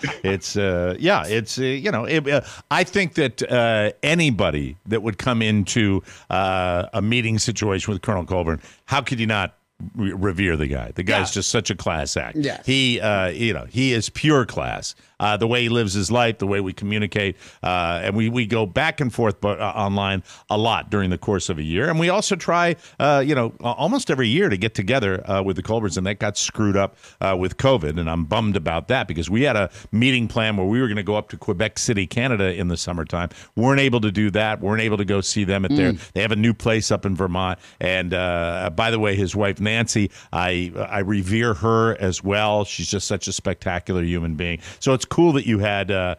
think that anybody that would come into a meeting situation with Colonel Colburn, how could you not revere the guy? The guy's just such a class act. Yes. He is pure class. The way he lives his life, the way we communicate, and we go back and forth online a lot during the course of a year. And we also try, almost every year to get together with the Colburns, and that got screwed up with COVID, and I'm bummed about that because we had a meeting plan where we were going to go up to Quebec City, Canada in the summertime. Weren't able to do that. Weren't able to go see them they have a new place up in Vermont. And by the way, his wife, Nancy, I revere her as well. She's just such a spectacular human being. So it's cool that you had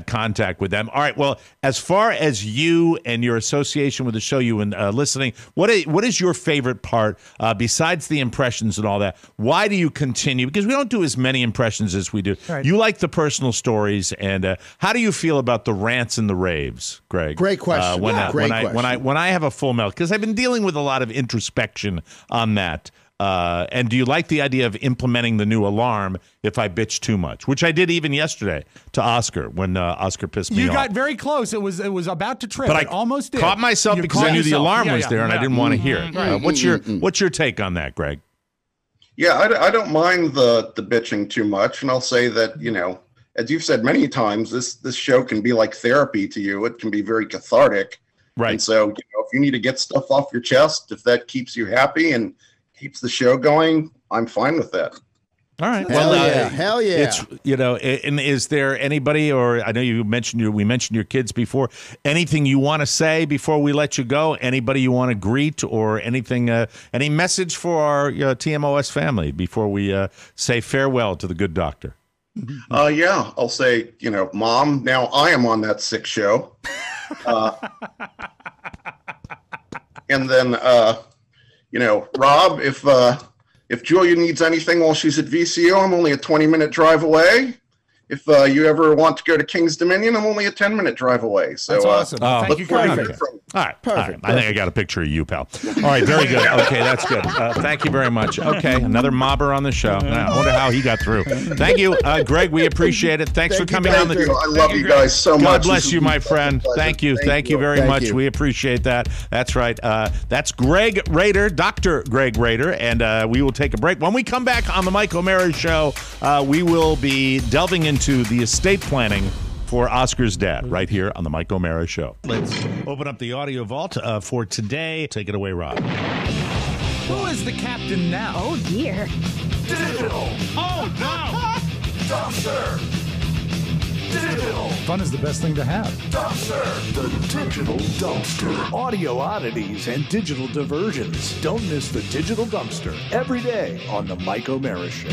contact with them. All right. Well, as far as you and your association with the show, you and listening, what is your favorite part besides the impressions and all that? Why do you continue? Because we don't do as many impressions as we do. Right. You like the personal stories, and how do you feel about the rants and the raves, Greg? Great question. When I have a full melt, because I've been dealing with a lot of introspection on that. And do you like the idea of implementing the new alarm if I bitch too much, which I did even yesterday to Oscar when Oscar pissed me off. You got very close. It was about to trip. But I almost did. Caught myself because I knew the alarm was there and I didn't want to hear it. Right. What's your take on that, Greg? Yeah, I don't mind the bitching too much, and I'll say that as you've said many times, this show can be like therapy to you. It can be very cathartic. Right. And so if you need to get stuff off your chest, if that keeps you happy and keeps the show going, I'm fine with that. All right. Hell yeah. It's and is there anybody, or I know we mentioned your kids before, anything you want to say before we let you go? Anybody you want to greet, or anything? Any message for our TMOS family before we say farewell to the good doctor? Yeah, I'll say, Mom, now I am on that sick show. And then Rob, if Julia needs anything while she's at VCU, I'm only a 20-minute drive away. If you ever want to go to King's Dominion, I'm only a 10-minute drive away. So that's awesome. Thank you, All right. I think I got a picture of you, pal. All right, very good. Okay, that's good. Thank you very much. Okay, another mobber on the show. I wonder how he got through. Thank you, Greg. We appreciate it. Thanks for coming on the show. I love you guys so much. God bless you, my friend. Thank you. Thank you very much. We appreciate that. That's right. That's Greg Rader, Dr. Greg Rader, and we will take a break. When we come back on the Mike O'Mara Show, we will be delving into the estate planning for Oscar's dad right here on the Mike O'Mara Show. Let's open up the audio vault for today. Take it away, Rob. Who is the captain now? Oh, dear. Digital. Oh, no. Dumpster. Digital. Fun is the best thing to have. Dumpster. The Digital Dumpster. Audio oddities and digital diversions. Don't miss the Digital Dumpster every day on the Mike O'Mara Show.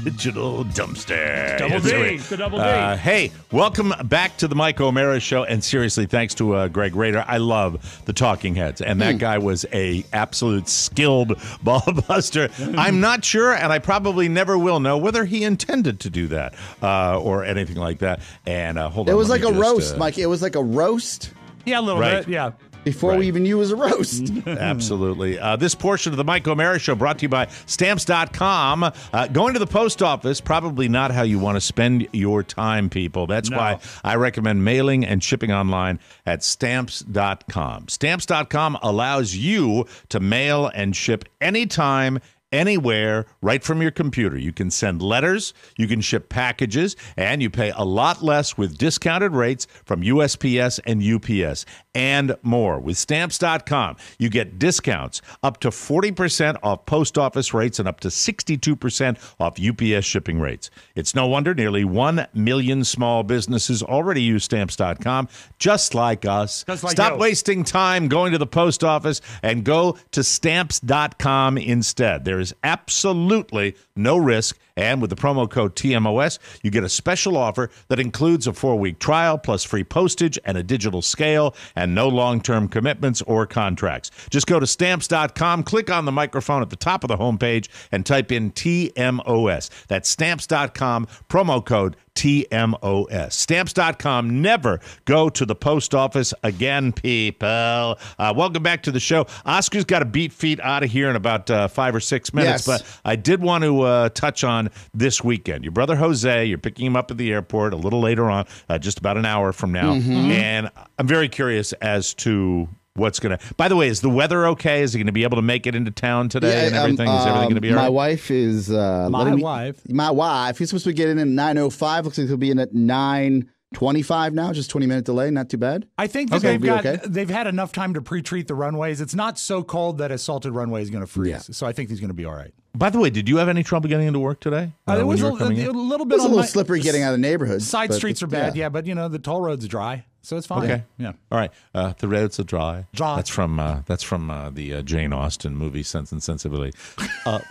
Digital Dumpster. Double D. The double D. Hey, welcome back to the Mike O'Mara Show. And seriously, thanks to Greg Rader. I love the Talking Heads. And that guy was a absolute skilled ball buster. I'm not sure, and I probably never will know whether he intended to do that or anything like that. And hold on. It was like a roast, Mike. It was like a roast. Yeah, a little bit. Yeah. Before we even knew it was a roast. Absolutely. This portion of the Mike O'Mara Show brought to you by Stamps.com. Going to the post office, probably not how you want to spend your time, people. That's why I recommend mailing and shipping online at Stamps.com. Stamps.com allows you to mail and ship anytime, anywhere right from your computer. You can send letters, you can ship packages, and you pay a lot less with discounted rates from USPS and UPS and more. With Stamps.com, you get discounts up to 40% off post office rates and up to 62% off UPS shipping rates. It's no wonder nearly 1 million small businesses already use Stamps.com, just like us. Stop wasting time going to the post office and go to Stamps.com instead. There is absolutely no risk, and with the promo code TMOS, you get a special offer that includes a 4-week trial plus free postage and a digital scale and no long-term commitments or contracts. Just go to Stamps.com, click on the microphone at the top of the homepage, and type in TMOS. That's Stamps.com, promo code TMOS. Stamps.com. Never go to the post office again, people. Welcome back to the show. Oscar's got to beat feet out of here in about 5 or 6 minutes, but I did want to touch on this weekend. Your brother Jose, you're picking him up at the airport a little later on, just about an hour from now, and I'm very curious as to what's going to... By the way, is the weather okay? Is he going to be able to make it into town today and everything? Is everything going to be all right? My wife is... My wife. He's supposed to get in at 9:05. Looks like he'll be in at 9:25 now. Just 20-minute delay. Not too bad. I think that they've had enough time to pre-treat the runways. It's not so cold that a salted runway is going to freeze. Yeah. So I think he's going to be all right. By the way, did you have any trouble getting into work today? It was a little bit. It was a little slippery getting out of the neighborhood. Side streets are bad, but the toll road's dry. So it's fine. Okay. Yeah. All right. The roads are dry. Dry. That's from the Jane Austen movie Sense and Sensibility.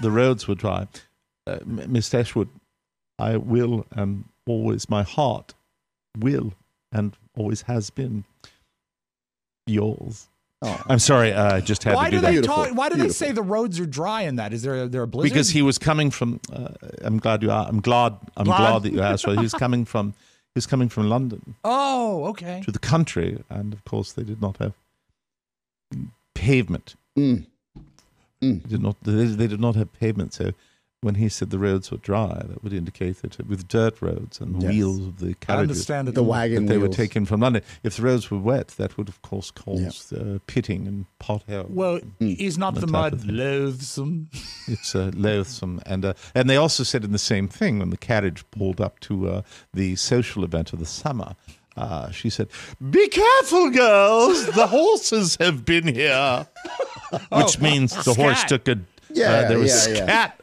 The roads were dry. Miss Ashwood, I will and always, my heart will and always has been yours. Oh. I'm sorry. I just had to do that. Why do they say the roads are dry in that? Is there a blizzard? Because he was coming from. I'm glad that you asked. He was coming from. He's coming from London. Oh, okay. To the country, and of course they did not have pavement. They did not have pavement. So when he said the roads were dry, that would indicate that with dirt roads and wheels of the carriages, I understand that the wagon that they wheels were taken from London. If the roads were wet, that would of course cause pitting and pothole. Well, is not the mud loathsome? It's loathsome, and they also said in the same thing when the carriage pulled up to the social event of the summer. She said, "Be careful, girls! The horses have been here," which means the horse took a. There was scat.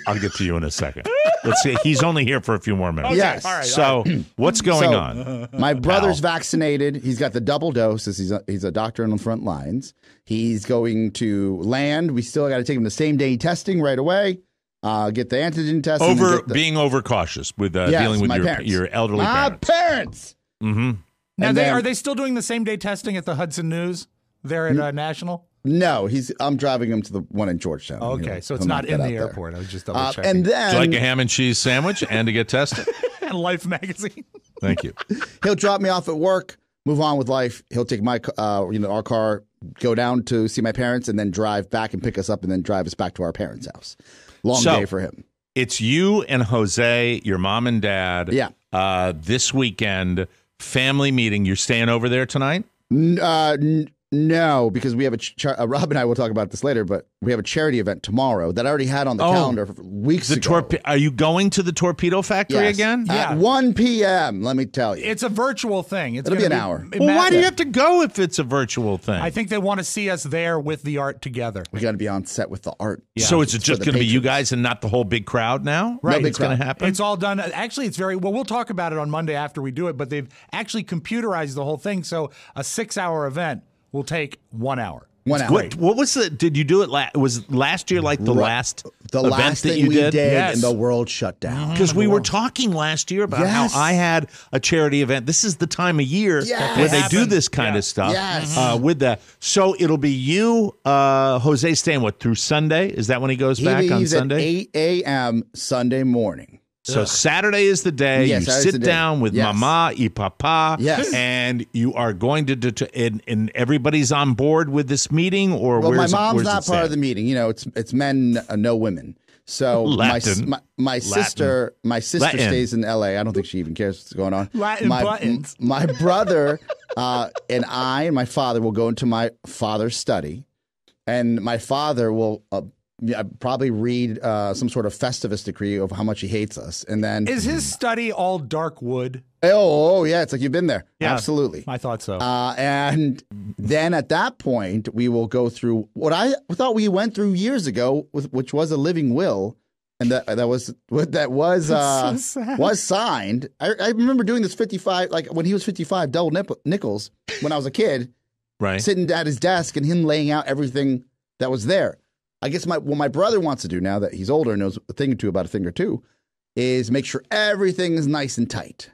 I'll get to you in a second. Let's see. He's only here for a few more minutes. Okay. Yes. All right. So what's going on? My brother's vaccinated. He's got the double dose. He's a doctor on the front lines. He's going to land. We still got to take him to same-day testing right away. Get the antigen test. Being overcautious with dealing with your elderly parents. My parents. Mm-hmm. Now, are they still doing the same-day testing at the Hudson News there at National? No, I'm driving him to the one in Georgetown. Okay, so it's not in the airport. I was just double checking. And then, would you like a ham and cheese sandwich and to get tested? And Life magazine. Thank you. He'll drop me off at work, move on with life. He'll take my, our car, go down to see my parents, and then drive back and pick us up, and then drive us back to our parents' house. Long day for him. It's you and Jose, your mom and dad. Yeah. This weekend, family meeting. You're staying over there tonight? No, because we have Rob and I will talk about this later, but we have a charity event tomorrow that I already had on the calendar weeks ago. Are you going to the Torpedo Factory again? Yeah. At 1 p.m., let me tell you. It's a virtual thing. It'll be an hour. Well, why do you have to go if it's a virtual thing? I think they want to see us there with the art together. We got to be on set with the art. Yeah. So it's just going to be you guys and not the whole big crowd now? Right. It's going to happen? It's all done. Actually, it's we'll talk about it on Monday after we do it, but they've actually computerized the whole thing. So a 6-hour event will take 1 hour. 1 hour. What was did you do it was last year like the last event that you did? Yes. And the world shut down. Because we were talking last year about how I had a charity event. This is the time of year where they do this kind of stuff with that. So it'll be you, Jose, staying through Sunday? Is that when he goes back on Sunday? At 8 a.m. Sunday morning. So Saturday is the day you sit down with mama y papa, and you are going to and everybody's on board with this meeting, or my mom's not part of the meeting. It's men, no women. So my sister stays in L.A. I don't think she even cares what's going on. Buttons. My brother and I and my father will go into my father's study, and my father will probably read some sort of Festivus decree of how much he hates us. And then is his study all dark wood? Oh, yeah. It's like you've been there. Yeah, absolutely. I thought so. And then at that point, we will go through what I thought we went through years ago, which was a living will. And that was signed. I remember doing this 55, like when he was 55, double nickels when I was a kid, right? Sitting at his desk and him laying out everything that was there. I guess what my brother wants to do now that he's older and knows a thing or two about a thing or two is make sure everything is nice and tight.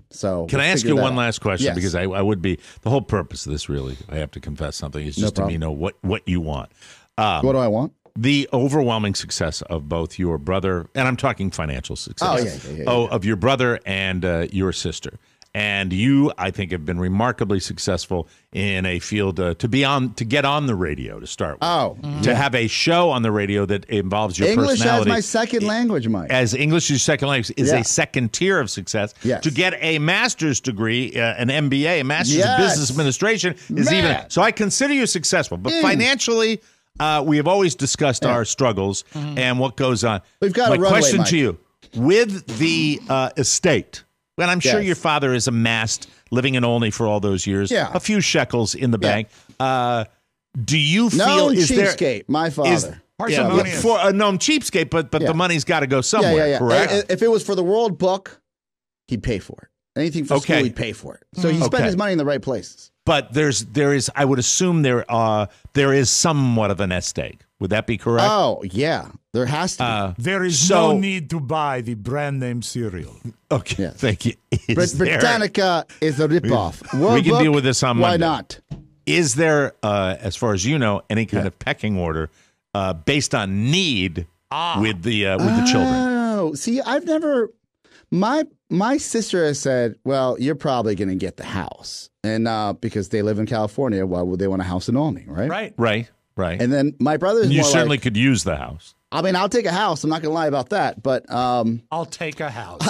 So can I ask you one last question? Yes. Because I would be the whole purpose of this. Really, I have to confess something. Is just to me know what you want. What do I want? The overwhelming success of both your brother, and I'm talking financial success. Of your brother and your sister. And you, I think, have been remarkably successful in a field to get on the radio to start with. To have a show on the radio that involves your English personality. English as my second language, Mike. As English is your second language is a second tier of success. Yes. To get a master's degree, an MBA, a master's of business administration is even. So I consider you successful. But financially, we have always discussed our struggles and what goes on. We've got my a runway, question Mike. to you: with the estate. And I'm sure your father has amassed, living in Olney for all those years, a few shekels in the bank. Do you feel cheapskate, my father. Parsimonious. Known cheapskate, but the money's got to go somewhere, correct? If it was for the World Book, he'd pay for it. Anything for school, he'd pay for it. So he spent his money in the right places. But there is, I would assume there is somewhat of a nest egg. Would that be correct? Oh, yeah. There has to be. There is no need to buy the brand name cereal. Okay, thank you. Britannica is a ripoff. We can deal with this on Monday. Why not? Is there, as far as you know, any kind of pecking order based on need with the children? Oh, see, I've never. My sister has said, "Well, you're probably going to get the house," and because they live in California, why would they want a house in Olney, right? Right. And then my brother's you more certainly like, could use the house. I mean, I'll take a house. I'm not going to lie about that, but I'll take a house.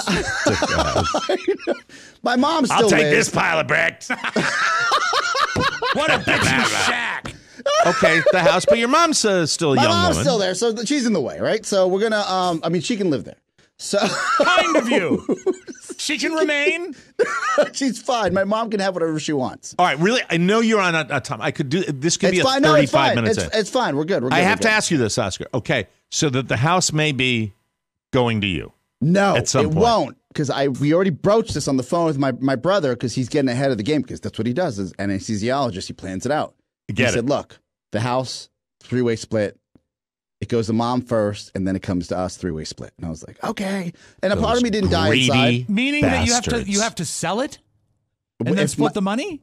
My mom still I'll take lives. this pile of bricks. What a bitchy shack. Okay, the house, but your mom's still a young woman. My mom's still there, so she's in the way, right? So we're gonna. I mean, she can live there. So kind of you. She can remain. She's fine. My mom can have whatever she wants. All right, really? I know you're on a time. I could do this. Could be a fine. 35 minutes. It's fine. We're good. I have to ask you this, Oscar. Okay, so that the house may be going to you. No, at some point. Won't, because we already broached this on the phone with my brother because he's getting ahead of the game because that's what he does as an anesthesiologist. He plans it out. He said, "Look, the house 3-way split. It goes to mom first, and then it comes to us 3-way split." And I was like, "Okay." And a part of me didn't die inside. Meaning bastards. that you have to sell it and then split the money.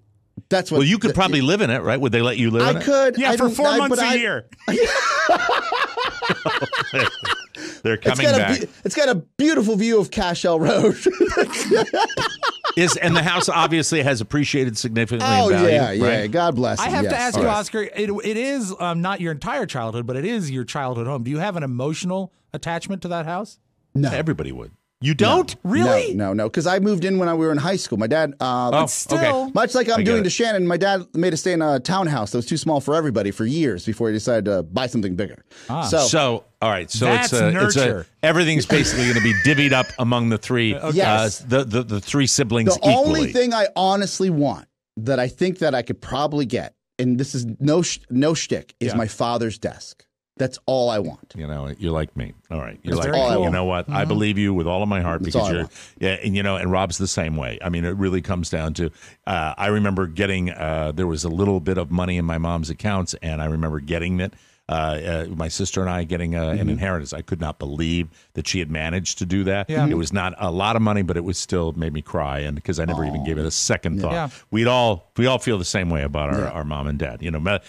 That's what. Well, you could probably live in it, right? Would they let you live in it? I could. Yeah, for 4 months a year. They're coming back. It's got a beautiful view of Cashel Road. And the house obviously has appreciated significantly in value. Yeah. God bless him. I have to ask you, Oscar, it is not your entire childhood, but it is your childhood home. Do you have an emotional attachment to that house? No. Everybody would. You don't? Really? No. Because I moved in when we were in high school. My dad, still, much like I'm doing to Shannon, my dad made us stay in a townhouse that was too small for everybody for years before he decided to buy something bigger. So all right. So that's nurture. Everything's basically going to be divvied up among the three. Yes. The three siblings. The only thing I honestly want that I think that I could probably get, and this is no shtick, is my father's desk. That's all I want. You know, you're like me. All right. You're That's like all I me. You want. know what? I believe you with all of my heart That's because all I you're, want. and Rob's the same way. I mean, it really comes down to, I remember getting, there was a little bit of money in my mom's accounts, and I remember getting it. My sister and I getting an inheritance. I could not believe that she had managed to do that. Yeah. It was not a lot of money, but it was still made me cry, and because I never even gave it a second thought. Yeah. We all feel the same way about our mom and dad. You know,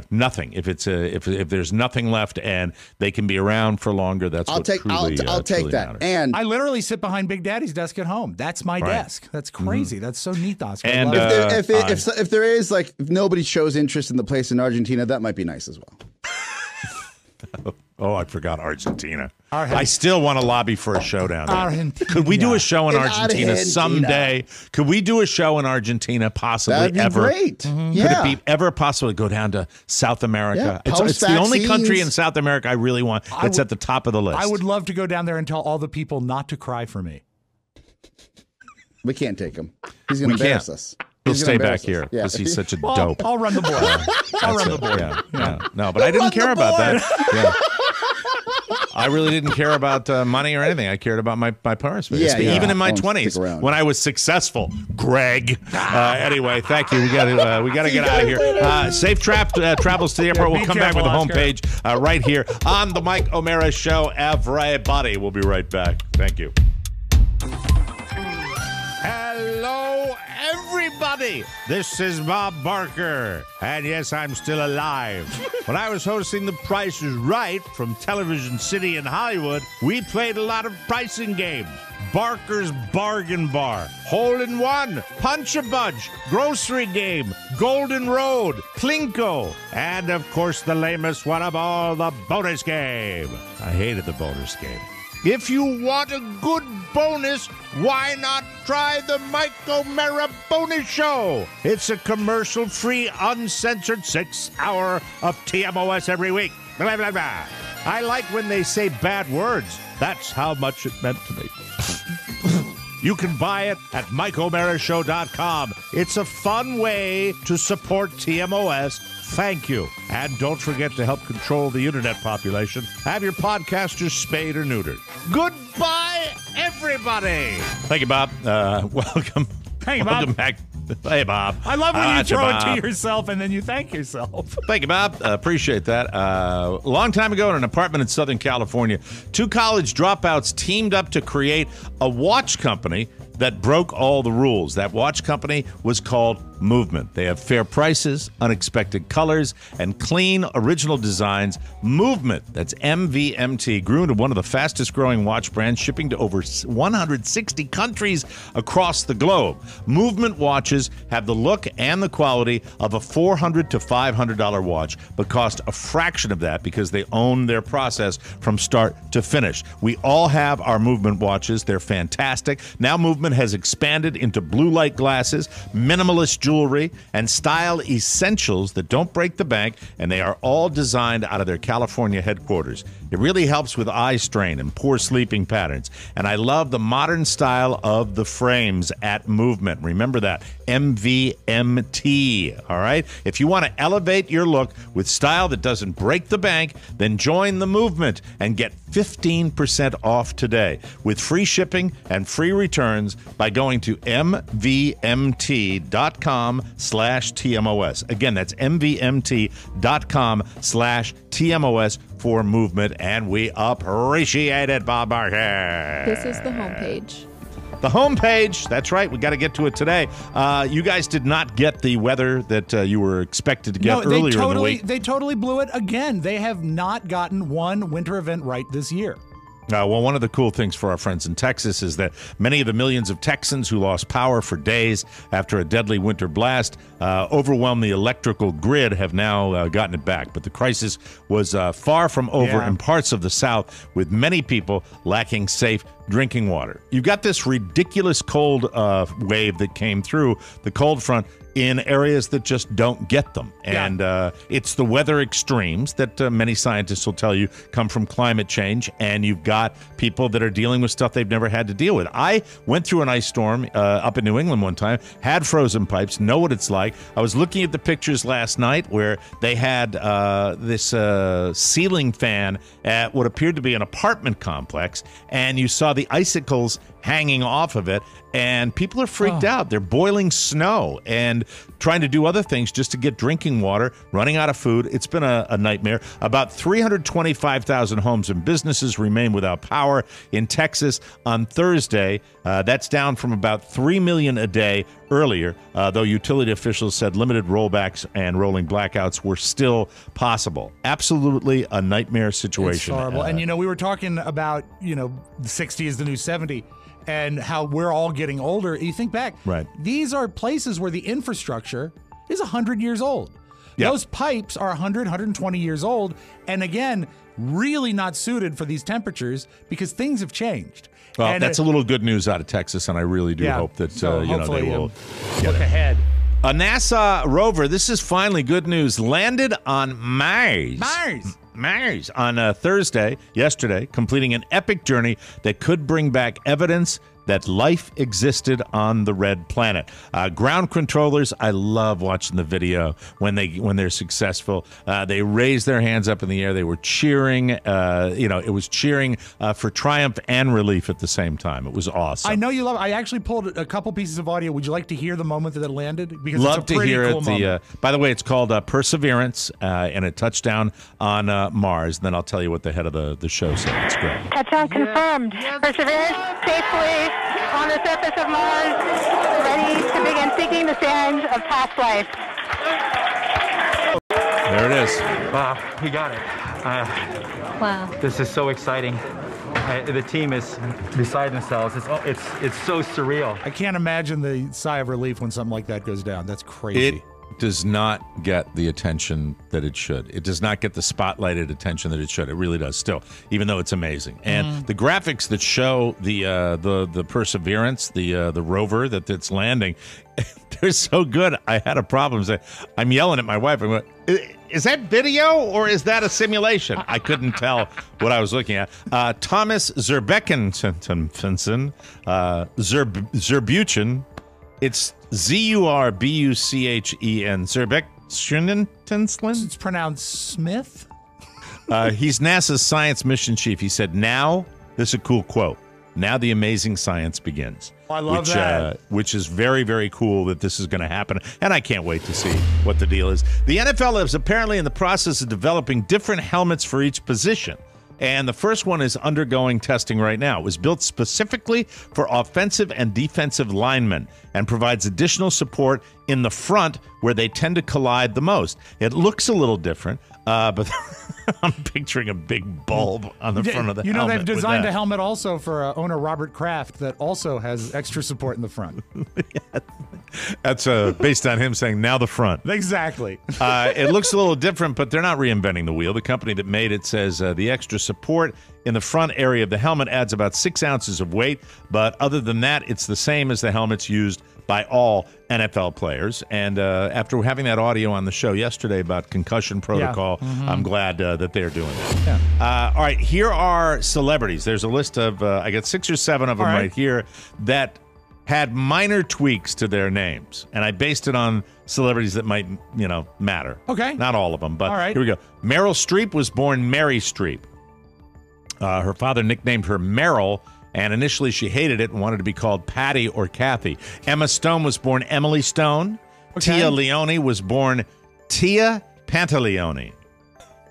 nothing. If it's if there's nothing left and they can be around for longer, that's I'll what take truly that. matters. And I literally sit behind Big Daddy's desk at home. That's my desk. That's crazy. That's so neat, Oscar. And if there is if nobody shows interest in the place in Argentina, that might be nice as well. Oh, I forgot Argentina. I still want to lobby for a show down there. Argentina. Could we do a show in Argentina someday? Could we do a show in Argentina possibly That'd be ever? great. Could Yeah. it be ever possible to go down to South America? Yeah, It's the only country in post-vaccines. South America I really want that's at the top of the list. I would love to go down there and tell all the people not to cry for me. We can't take him. He's going to We embarrass can't. us. He'll He's stay gonna back embarrass us. here because he's such a Well, dope. I'll run the board. I'll run the board. Yeah. No, but I didn't care about that. Yeah. I really didn't care about money or anything. I cared about my parents. Even in my 20s when I was successful. Greg. Anyway, thank you. We got to get out of here. Safe travels to the airport. We'll come back with the homepage right here on the Mike O'Mara Show. Everybody, we'll be right back. Thank you. Hello, everybody. This is Bob Barker. And yes, I'm still alive. When I was hosting The Price is Right from Television City in Hollywood, we played a lot of pricing games. Barker's Bargain Bar, Hole in One, Punch a Bunch, Grocery Game, Golden Road, Plinko, and of course the lamest one of all, the bonus game. I hated the bonus game. If you want a good bonus, why not try the Mike O'Mara Bonus Show? It's a commercial-free, uncensored 6 hour of TMOS every week. Blah, blah, blah. I like when they say bad words. That's how much it meant to me. You can buy it at MikeO'MaraShow.com. It's a fun way to support TMOS. Thank you. And don't forget to help control the internet population. Have your podcasters spayed or neutered. Goodbye, everybody. Thank you, Bob. Welcome. Hey, Bob. Welcome back. Hey, Bob. I love when you throw it Bob. to yourself and then you thank yourself. Thank you, Bob. Appreciate that. A long time ago in an apartment in Southern California, 2 college dropouts teamed up to create a watch company that broke all the rules. That watch company was called Movement. They have fair prices, unexpected colors, and clean, original designs. Movement, that's MVMT, grew into one of the fastest growing watch brands, shipping to over 160 countries across the globe. Movement watches have the look and the quality of a $400 to $500 watch, but cost a fraction of that because they own their process from start to finish. We all have our Movement watches. They're fantastic. Now Movement has expanded into blue light glasses, minimalist jewelry, and style essentials that don't break the bank, and they are all designed out of their California headquarters. It really helps with eye strain and poor sleeping patterns. And I love the modern style of the frames at Movement. Remember that, MVMT, all right? If you want to elevate your look with style that doesn't break the bank, then join the Movement and get 15% off today with free shipping and free returns by going to mvmt.com/TMOS. Again, that's mvmt.com/TMOS for Movement, and we appreciate it, Bob Barker. This is the homepage. The homepage, that's right. We got to get to it today. You guys did not get the weather that you were expected to get earlier in the week. They totally blew it again. They have not gotten one winter event right this year. Well, one of the cool things for our friends in Texas is that many of the millions of Texans who lost power for days after a deadly winter blast overwhelmed the electrical grid have now gotten it back. But the crisis was far from over in parts of the South, with many people lacking safe drinking water. You've got this ridiculous cold wave that came through, the cold front, in areas that just don't get them. And it's the weather extremes that many scientists will tell you come from climate change, and you've got people that are dealing with stuff they've never had to deal with. I went through an ice storm up in New England one time, had frozen pipes, know what it's like. I was looking at the pictures last night where they had this ceiling fan at what appeared to be an apartment complex, and you saw the icicles hanging off of it, and people are freaked out. They're boiling snow and trying to do other things just to get drinking water, running out of food. It's been a nightmare. About 325,000 homes and businesses remain without power in Texas on Thursday. That's down from about 3 million a day earlier, though utility officials said limited rollbacks and rolling blackouts were still possible. Absolutely a nightmare situation. It's horrible. And, we were talking about, the 60 is the new 70. And how we're all getting older. You think back, these are places where the infrastructure is 100 years old. Yeah. Those pipes are 100, 120 years old. And again, really not suited for these temperatures because things have changed. Well, and that's a little good news out of Texas, and I really do hope that they will look ahead. A NASA rover, this is finally good news, landed on Mars. Mars on Thursday, yesterday, completing an epic journey that could bring back evidence that life existed on the red planet. Ground controllers, I love watching the video when they're successful. They raise their hands up in the air. They were cheering. It was cheering for triumph and relief at the same time. It was awesome. I know you love it. I actually pulled a couple pieces of audio. Would you like to hear the moment that it landed? Because love it's a pretty to hear cool moment. By the way, it's called Perseverance, and it touched down on Mars. And then I'll tell you what the head of the show said. It's great. Touchdown confirmed. Perseverance safely on the surface of Mars, ready to begin seeking the sands of past life. There it is. Wow, we got it. Wow. This is so exciting. The team is beside themselves. It's so surreal. I can't imagine the sigh of relief when something like that goes down. That's crazy. It does not get the attention that it should. It does not get the spotlighted attention that it should. It really does still, even though it's amazing. And the graphics that show the Perseverance, the rover that's landing, they're so good. I had a problem. I'm yelling at my wife. I'm going, is that video or is that a simulation? I couldn't tell what I was looking at. Thomas Zurbuchen, Zurbuchen. It's Zurbuchen. Zurbuchen. It's pronounced Smith. He's NASA's science mission chief. He said, "Now, this is a cool quote. Now the amazing science begins." I love that. Which is very, very cool that this is going to happen. And I can't wait to see what the deal is. The NFL is apparently in the process of developing different helmets for each position. And the first one is undergoing testing right now. It was built specifically for offensive and defensive linemen and provides additional support in the front where they tend to collide the most. It looks a little different, but I'm picturing a big bulb on the front of the helmet. They've designed a helmet also for owner Robert Kraft that also has extra support in the front. That's based on him saying, now the front. Exactly. It looks a little different, but they're not reinventing the wheel. The company that made it says the extra support in the front area of the helmet adds about 6 ounces of weight, but other than that, it's the same as the helmets used by all NFL players. And after having that audio on the show yesterday about concussion protocol, I'm glad that they're doing that. Yeah. All right, here are celebrities. There's a list of, I got 6 or 7 of them right here that had minor tweaks to their names. And I based it on celebrities that might, matter. Okay. Not all of them, but here we go. Meryl Streep was born Mary Streep. Her father nicknamed her Meryl, and initially she hated it and wanted to be called Patty or Kathy. Emma Stone was born Emily Stone. Okay. Tia Leone was born Tia Pantaleone.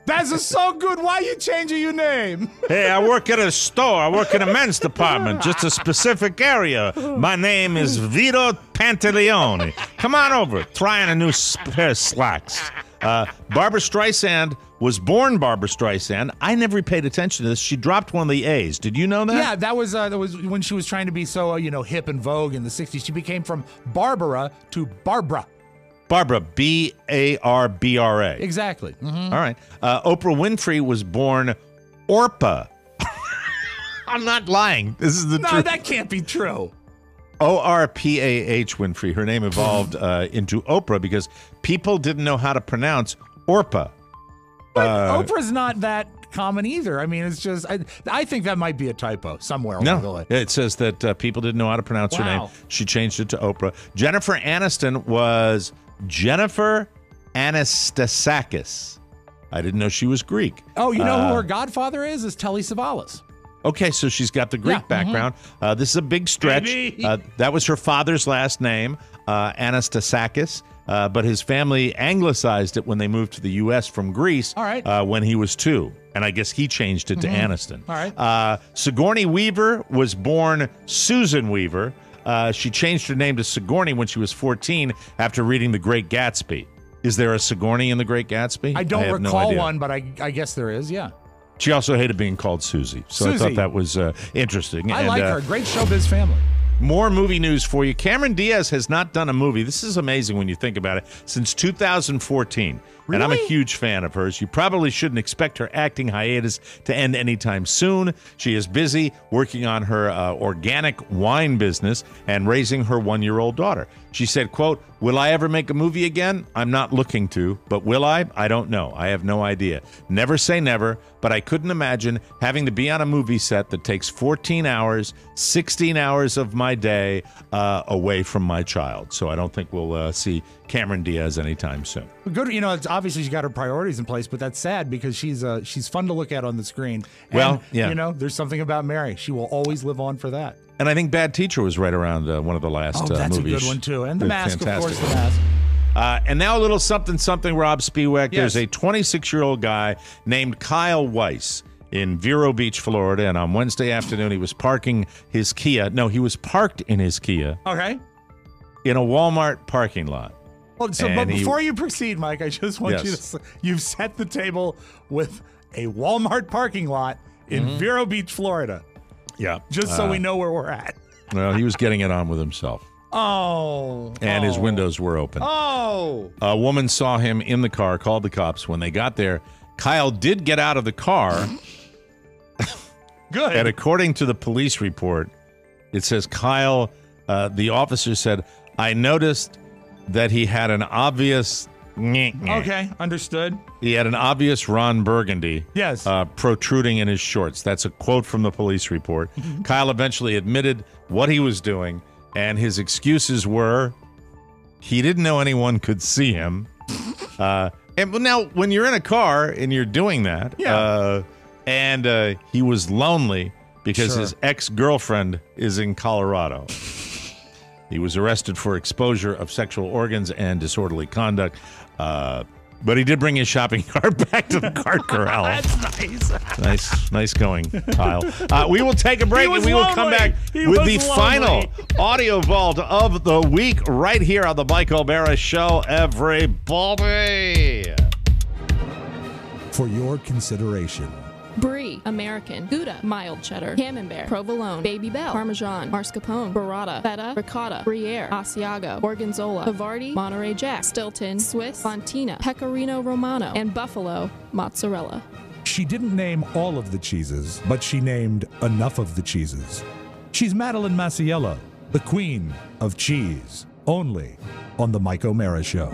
That's so good. Why are you changing your name? Hey, I work at a store. I work in a men's department, just a specific area. My name is Vito Pantaleone. Come on over. Trying a new pair of slacks. Barbara Streisand was born Barbara Streisand. I never paid attention to this. She dropped one of the A's. Did you know that? Yeah, that was when she was trying to be so hip and vogue in the 60s. She became from Barbara to Barbara. Barbara, Barbra. Exactly. Mm-hmm. All right. Oprah Winfrey was born Orpah. I'm not lying. This is the truth. No, that can't be true. Orpah Winfrey. Her name evolved into Oprah because people didn't know how to pronounce Orpah. But Oprah's not that common either. I mean, it's just, I think that might be a typo somewhere along the way. It says that people didn't know how to pronounce her name. She changed it to Oprah. Jennifer Aniston was Jennifer Anastasakis. I didn't know she was Greek. Oh, you know who her godfather is? Is Telly Savalas. Okay, so she's got the Greek background. This is a big stretch. That was her father's last name, Anastasakis. But his family anglicized it when they moved to the U.S. from Greece when he was 2. And I guess he changed it to Aniston. All right. Sigourney Weaver was born Susan Weaver. She changed her name to Sigourney when she was 14 after reading The Great Gatsby. Is there a Sigourney in The Great Gatsby? I don't recall one, but I guess there is, yeah. She also hated being called Susie. So I thought that was interesting. I like her. Great showbiz family. More movie news for you. Cameron Diaz has not done a movie. This is amazing when you think about it. Since 2014. Really? And I'm a huge fan of hers. You probably shouldn't expect her acting hiatus to end anytime soon. She is busy working on her organic wine business and raising her 1-year-old daughter. She said, quote, "Will I ever make a movie again? I'm not looking to, but will I? I don't know. I have no idea. Never say never, but I couldn't imagine having to be on a movie set that takes 14 hours, 16 hours of my day away from my child." So I don't think we'll see Cameron Diaz anytime soon. Good, it's obviously she's got her priorities in place, but that's sad because she's fun to look at on the screen. And, well, yeah, there's something about Mary. She will always live on for that. And I think Bad Teacher was right around one of the last movies. That's a good one too. And The Mask, fantastic. of course, The Mask. And now a little something, Rob Spiewak. Yes. There's a 26-year-old guy named Kyle Weiss in Vero Beach, Florida, and on Wednesday afternoon he was parking his Kia. No, he was parked in his Kia. Okay. In a Walmart parking lot. Well, but before you proceed, Mike, I just want you to. You've set the table with a Walmart parking lot in Vero Beach, Florida. Yeah. Just so we know where we're at. Well, he was getting it on with himself. And his windows were open. A woman saw him in the car, called the cops. When they got there, Kyle did get out of the car. Good. And according to the police report, it says Kyle, the officer said, "I noticed that he had an obvious..." Okay, understood. He had an obvious Ron Burgundy protruding in his shorts. That's a quote from the police report. Kyle eventually admitted what he was doing, and his excuses were he didn't know anyone could see him. And now, when you're in a car and you're doing that, and he was lonely because his ex-girlfriend is in Colorado. He was arrested for exposure of sexual organs and disorderly conduct. But he did bring his shopping cart back to the cart corral. That's nice. Nice going, Kyle. We will take a break and we will come back with the final audio vault of the week right here on the Mike O'Mara Show, everybody. For your consideration. Brie, American, Gouda, mild cheddar, Camembert, Provolone, Baby Bell, Parmesan, Mascarpone, Burrata, Feta, Ricotta, Gruyere, Asiago, Gorgonzola, Havarti, Monterey Jack, Stilton, Swiss, Fontina, Pecorino Romano, and Buffalo mozzarella. She didn't name all of the cheeses, but she named enough of the cheeses. She's Madeline Masiello, the queen of cheese, only on the Mike O'Mara Show.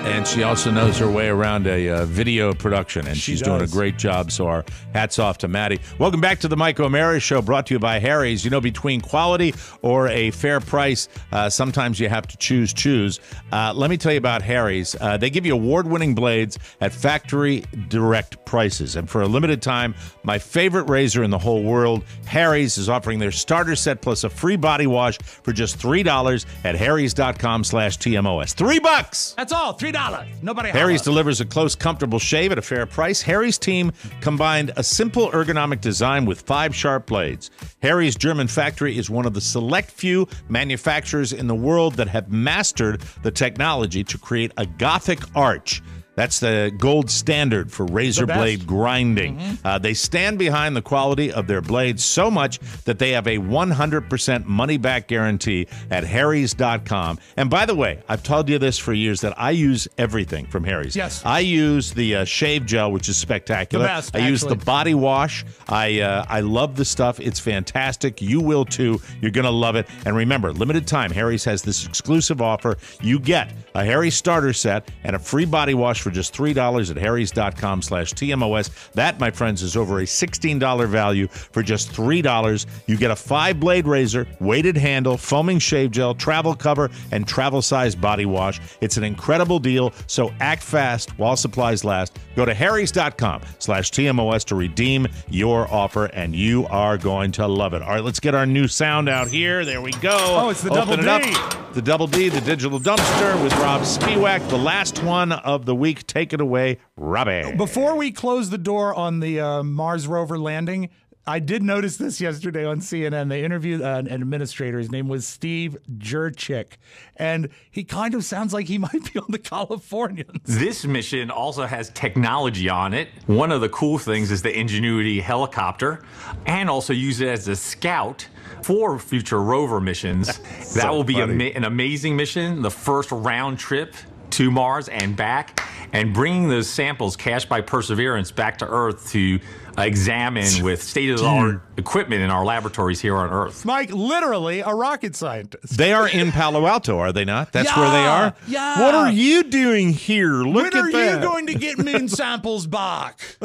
And she also knows her way around a video production, and she's doing a great job, so our hats off to Maddie. Welcome back to the Mike O'Mara Show, brought to you by Harry's. You know, between quality or a fair price, sometimes you have to choose. Let me tell you about Harry's. They give you award-winning blades at factory direct prices. And for a limited time, my favorite razor in the whole world, Harry's, is offering their starter set plus a free body wash for just $3 at harrys.com/TMOS. $3! That's all, $3. Nobody Harry's delivers a close, comfortable shave at a fair price. Harry's team combined a simple ergonomic design with 5 sharp blades. Harry's German factory is one of the select few manufacturers in the world that have mastered the technology to create a Gothic arch. That's the gold standard for razor blade grinding. They stand behind the quality of their blades so much that they have a 100% money-back guarantee at harrys.com. And by the way, I've told you this for years that I use everything from Harry's. Yes. I use the shave gel, which is spectacular. The best, I use the body wash. I love the stuff. It's fantastic. You will too. You're going to love it. And remember, limited time, Harry's has this exclusive offer. You get a Harry's starter set and a free body wash for just $3 at harrys.com/TMOS. That, my friends, is over a $16 value for just $3. You get a 5-blade razor, weighted handle, foaming shave gel, travel cover, and travel-size body wash. It's an incredible deal, so act fast while supplies last. Go to harrys.com/TMOS to redeem your offer, and you are going to love it. All right, let's get our new sound out here. There we go. Oh, it's the Open Double it D. up. The Double D, the digital dumpster with Rob Spiewak, the last one of the week. Take it away, Robbie. Before we close the door on the Mars rover landing, I did notice this yesterday on CNN. They interviewed an administrator. His name was Steve Jurczyk, and he kind of sounds like he might be on the Californians. This mission also has technology on it. One of the cool things is the Ingenuity helicopter, and also use it as a scout 4 future rover missions. That So will be funny. an amazing mission, the first round trip to Mars and back, and bringing those samples cached by Perseverance back to Earth to examine with state-of-the-art equipment in our laboratories here on Earth. Mike, literally a rocket scientist. They are in Palo Alto, are they not? That's where they are? Yeah. What are you doing here? Look when at are that. you going to get moon samples back?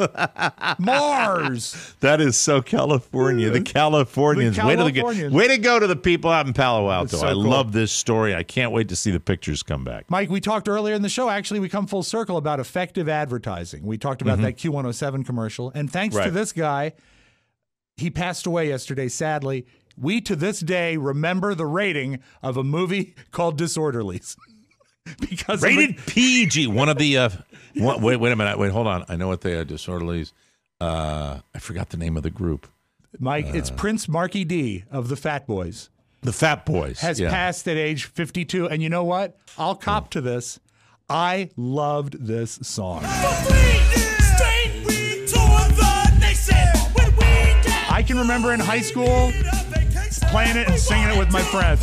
Mars. That is so California. The Californians. The Californians. Way to go to the people out in Palo Alto. So I cool. love this story. I can't wait to see the pictures come back. Mike, we talked earlier in the show, actually, we come full circle about effective advertising. We talked about that Q107 commercial, and thanks to this guy, he passed away yesterday, sadly. We, to this day, remember the rating of a movie called Disorderlies. Because Rated PG. One of the... wait a minute. Wait, hold on. I know what they are. Disorderlies. I forgot the name of the group. Mike, it's Prince Marky D of the Fat Boys. The Fat Boys. Has passed at age 52. And you know what? I'll cop to this. I loved this song. I can remember in high school playing it and singing it with my friends.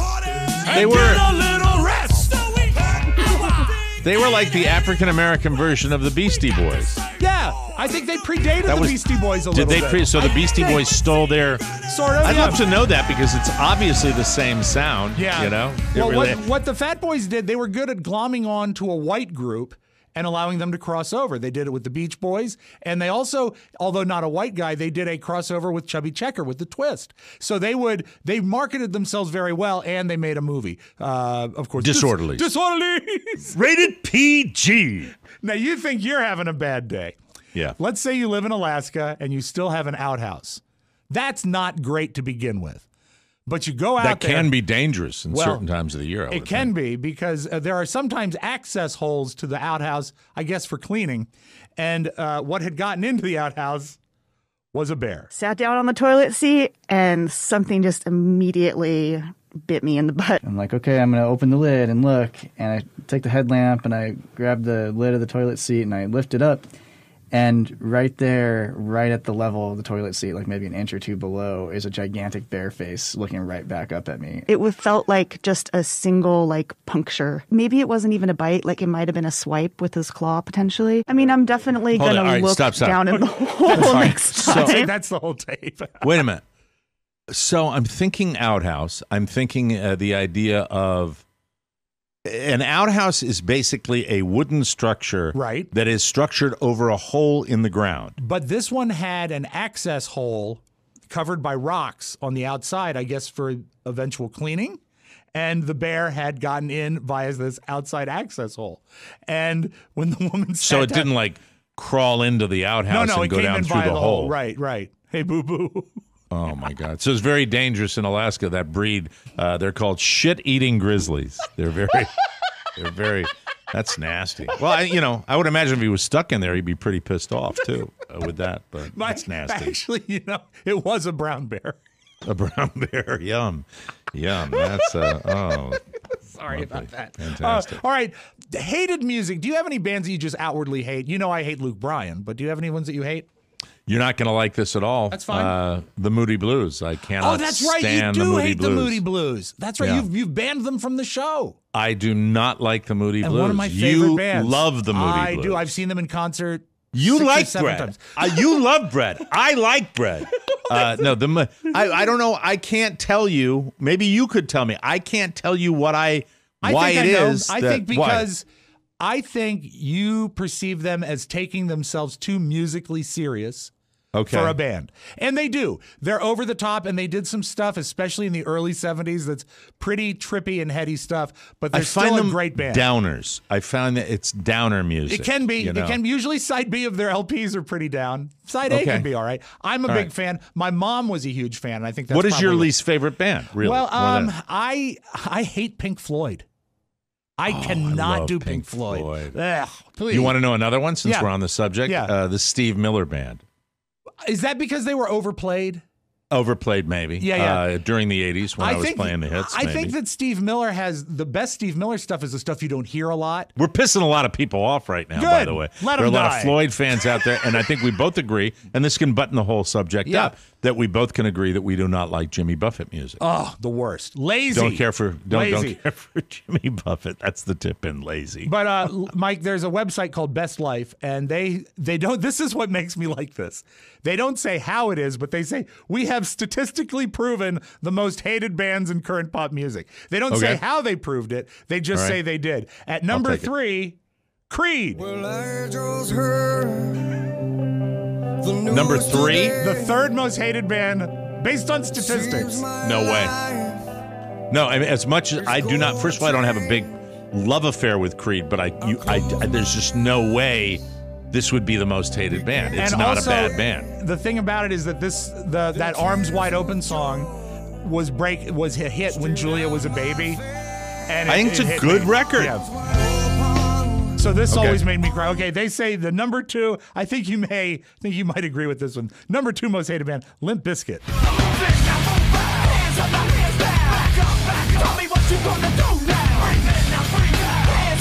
They were like the African-American version of the Beastie Boys. Yeah, I think they predated the Beastie Boys a little bit. So the Beastie Boys stole their... Sort of, I'd love to know that because it's obviously the same sound. Yeah. You know? Well, what the Fat Boys did, they were good at glomming on to a white group and allowing them to cross over. They did it with the Beach Boys, and they also, although not a white guy, they did a crossover with Chubby Checker with the Twist. So they marketed themselves very well, and they made a movie. Of course, Disorderlies. Disorderlies. Rated PG. Now you think you're having a bad day. Yeah. Let's say you live in Alaska and you still have an outhouse. That's not great to begin with. But you go out that there. can be dangerous in certain times of the year. It can be because there are sometimes access holes to the outhouse, I guess, for cleaning. And what had gotten into the outhouse was a bear. Sat down on the toilet seat and something just immediately bit me in the butt. I'm like, okay, I'm going to open the lid and look. And I take the headlamp and I grab the lid of the toilet seat and I lift it up. And right there, right at the level of the toilet seat, like maybe an inch or two below, is a gigantic bear face looking right back up at me. It felt like just a single, puncture. Maybe it wasn't even a bite. Like, it might have been a swipe with his claw, potentially. I mean, I'm definitely going to look down in the hole next time. That's the whole tape. Wait a minute. So I'm thinking outhouse. I'm thinking the idea of... An outhouse is basically a wooden structure that is structured over a hole in the ground. But this one had an access hole covered by rocks on the outside, I guess, for eventual cleaning. And the bear had gotten in via this outside access hole. And when the woman sat So it down, didn't crawl into the outhouse and go down through the hole. Right. Hey, boo-boo. Oh, my God. So it's very dangerous in Alaska, that breed. They're called shit-eating grizzlies. They're very, that's nasty. Well, I would imagine if he was stuck in there, he'd be pretty pissed off, too, with that. But that's nasty. Actually, it was a brown bear. A brown bear. Yum. That's, Sorry about that. Fantastic. All right. Hated music. Do you have any bands that you just outwardly hate? You know I hate Luke Bryan, but do you have any ones that you hate? You're not going to like this at all. That's fine. The Moody Blues. I cannot. Oh, that's right. Stand You do the Moody hate Blues. the Moody Blues. That's right. Yeah. You've banned them from the show. I do not like the Moody And Blues. one of my favorite bands. You love the Moody I Blues. do. I've seen them in concert. You 6 or like 7 bread. times. You love bread. I like bread. I don't know. I can't tell you. Maybe you could tell me. I can't tell you why it is. I think because I think you perceive them as taking themselves too musically serious. For a band. And they do. They're over the top, and they did some stuff, especially in the early 70s, that's pretty trippy and heady stuff, but they're still a great band. Downers. I found that it's downer music. It can be. It can be. Usually side B of their LPs are pretty down. Side A can be all right. I'm a big fan. My mom was a huge fan, and I think that's What is your probably least favorite band, really? Well, I hate Pink Floyd. I cannot do Pink Floyd. Ugh, please. You want to know another one since Yeah. we're on the subject? Yeah. The Steve Miller Band. Is that because they were overplayed? Overplayed, maybe. Yeah. During the 80s when I was playing the hits. I think that Steve Miller has the best Steve Miller stuff is the stuff you don't hear a lot. We're pissing a lot of people off right now, by the way. Let there are a lot die. of Floyd fans out there, and I think we both agree, and this can button the whole subject up, that we both can agree that we do not like Jimmy Buffett music. Oh, the worst. Lazy. Don't care for Jimmy Buffett. That's the tip in lazy. But Mike, there's a website called Best Life, and they don't. This is what makes me like this. They don't say how it is, but they say we have statistically proven the most hated bands in current pop music. They don't say how they proved it. They just say they did. At number 3, Creed. Number 3? The third most hated band based on statistics. No way. No, I mean, as much as I do not, first of all, I don't have a big love affair with Creed, but there's just no way this would be the most hated band. It's not also, a bad band. The thing about it is that that Arms Wide Open song was a hit when Julia was a baby. And I think it's a good record. Yeah. So this always made me cry. Okay, they say the number 2. I think you might agree with this one. Number 2 most hated band, Limp Bizkit.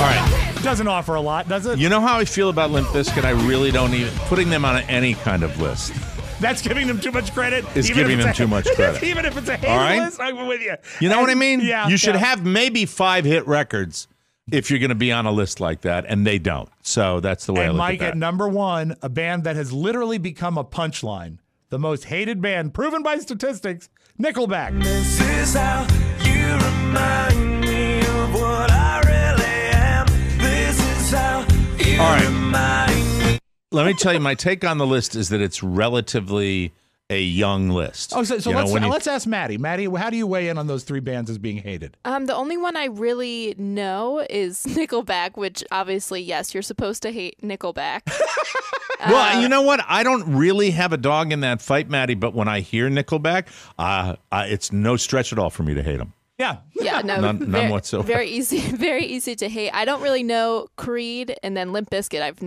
All right. Doesn't offer a lot, does it? You know how I feel about Limp Bizkit? I really don't even putting them on any kind of list. That's giving them too much credit. Is giving them too much credit. Even if it's a hated list, I'm with you. You know what I mean? Yeah. You should have maybe 5 hit records if you're going to be on a list like that, and they don't. So that's the way I look Mike, at that. at number 1, a band that has literally become a punchline. The most hated band, proven by statistics, Nickelback. This is how you remind me of what I really am. This is how you remind me. Let me tell you, my take on the list is that it's relatively a young list. Oh, so let's ask Maddie. Maddie, how do you weigh in on those 3 bands as being hated? The only one I really know is Nickelback, which obviously, yes, you're supposed to hate Nickelback. Well, you know what? I don't really have a dog in that fight, Maddie, but when I hear Nickelback, it's no stretch at all for me to hate them. Yeah. Yeah, no. None whatsoever. Very easy to hate. I don't really know Creed, and then Limp Bizkit. I've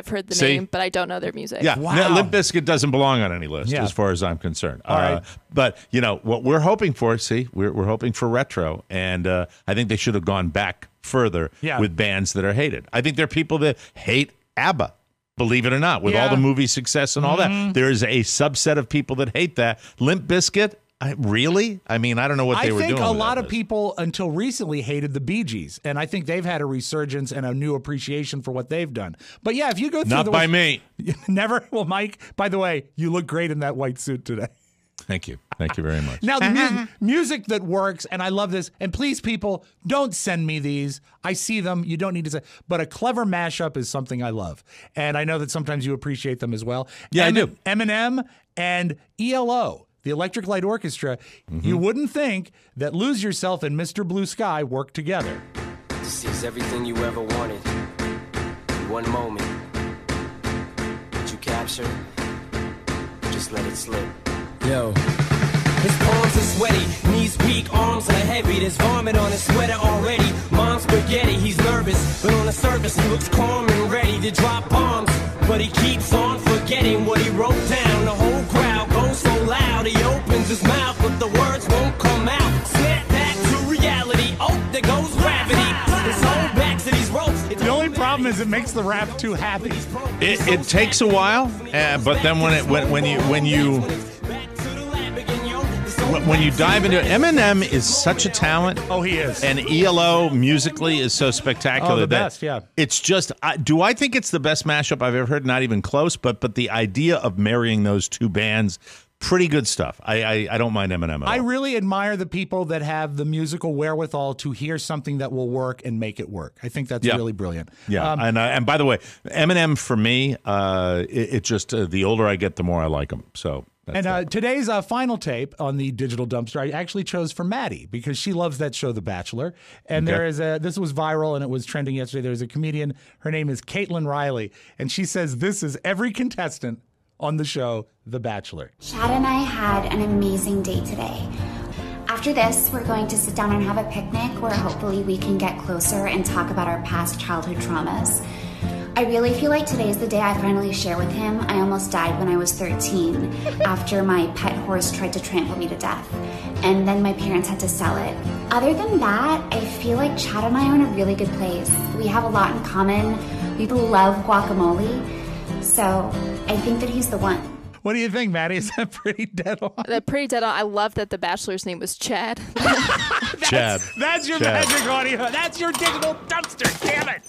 heard the name, but I don't know their music. Yeah, wow. Limp Bizkit doesn't belong on any list as far as I'm concerned. All right. But, what we're hoping for, we're hoping for retro, and I think they should have gone back further with bands that are hated. I think there are people that hate ABBA. Believe it or not, with all the movie success and all that, there is a subset of people that hate that. Limp Bizkit, really? I mean, I don't know what they were doing. I think a lot of people until recently hated the Bee Gees, and I think they've had a resurgence and a new appreciation for what they've done. But yeah, if you go through not by me, never. Well, Mike, by the way, you look great in that white suit today. Thank you very much. Now, the music that works, and I love this, and please, people, don't send me these. I see them. You don't need to say, but a clever mashup is something I love. And I know that sometimes you appreciate them as well. Yeah, I do. Eminem and ELO, the Electric Light Orchestra, you wouldn't think that Lose Yourself and Mr. Blue Sky work together. This is everything you ever wanted. In one moment. Did you capture? Just let it slip. Yo. His palms are sweaty, knees weak, arms are heavy. There's vomit on his sweater already. Mom's spaghetti, he's nervous, but on the surface he looks calm and ready to drop bombs. But he keeps on forgetting what he wrote down. The whole crowd goes so loud, he opens his mouth, but the words won't come out. Snap back to reality, oh, there goes gravity. His whole back to these ropes. The only problem is it makes the rap too happy. It takes a while, but then when you dive into it, Eminem is such a talent. Oh, he is. And ELO musically is so spectacular. Oh, the best, yeah. It's just, do I think it's the best mashup I've ever heard? Not even close, but the idea of marrying those two bands, pretty good stuff. I don't mind Eminem at all. I really admire the people that have the musical wherewithal to hear something that will work and make it work. I think that's really brilliant. Yeah, and by the way, Eminem for me, it just the older I get, the more I like him. So. Today's final tape on the Digital Dumpster, I actually chose for Maddie because she loves that show, The Bachelor. And this was viral and it was trending yesterday. There's a comedian, her name is Caitlin Riley, and she says this is every contestant on the show, The Bachelor. Chad and I had an amazing day today. After this, we're going to sit down and have a picnic where hopefully we can get closer and talk about our past childhood traumas. I really feel like today's the day I finally share with him. I almost died when I was 13 after my pet horse tried to trample me to death. And then my parents had to sell it. Other than that, I feel like Chad and I are in a really good place. We have a lot in common. We love guacamole. So I think that he's the one. What do you think, Maddie? Is that pretty dead on? Pretty dead on. I love that the Bachelor's name was Chad. Chad. That's your Chad. magic audio. That's your digital dumpster. Damn it.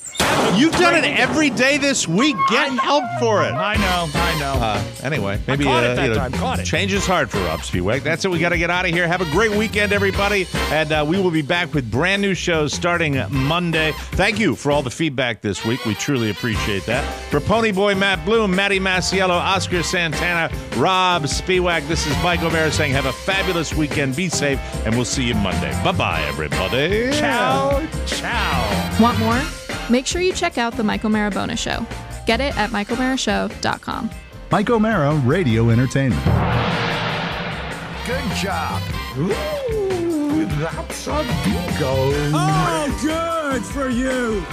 You've done it every day this week. Get help for it. I know. Anyway, maybe caught it that time. Caught it. Change is hard for Rob Spiewak. That's it. We got to get out of here. Have a great weekend, everybody. And we will be back with brand new shows starting Monday. Thank you for all the feedback this week. We truly appreciate that. For Ponyboy Matt Bloom, Maddie Masiello, Oscar Santana, Rob Spiewak, this is Mike O'Mara saying have a fabulous weekend. Be safe, and we'll see you Monday. Bye-bye, everybody. Ciao, ciao. Want more? Make sure you check out the Mike O'Mara Bonus Show. Get it at MikeO'MaraShow.com. Mike O'Mara Radio Entertainment. Good job. Ooh, that's a bingo. Oh, good for you.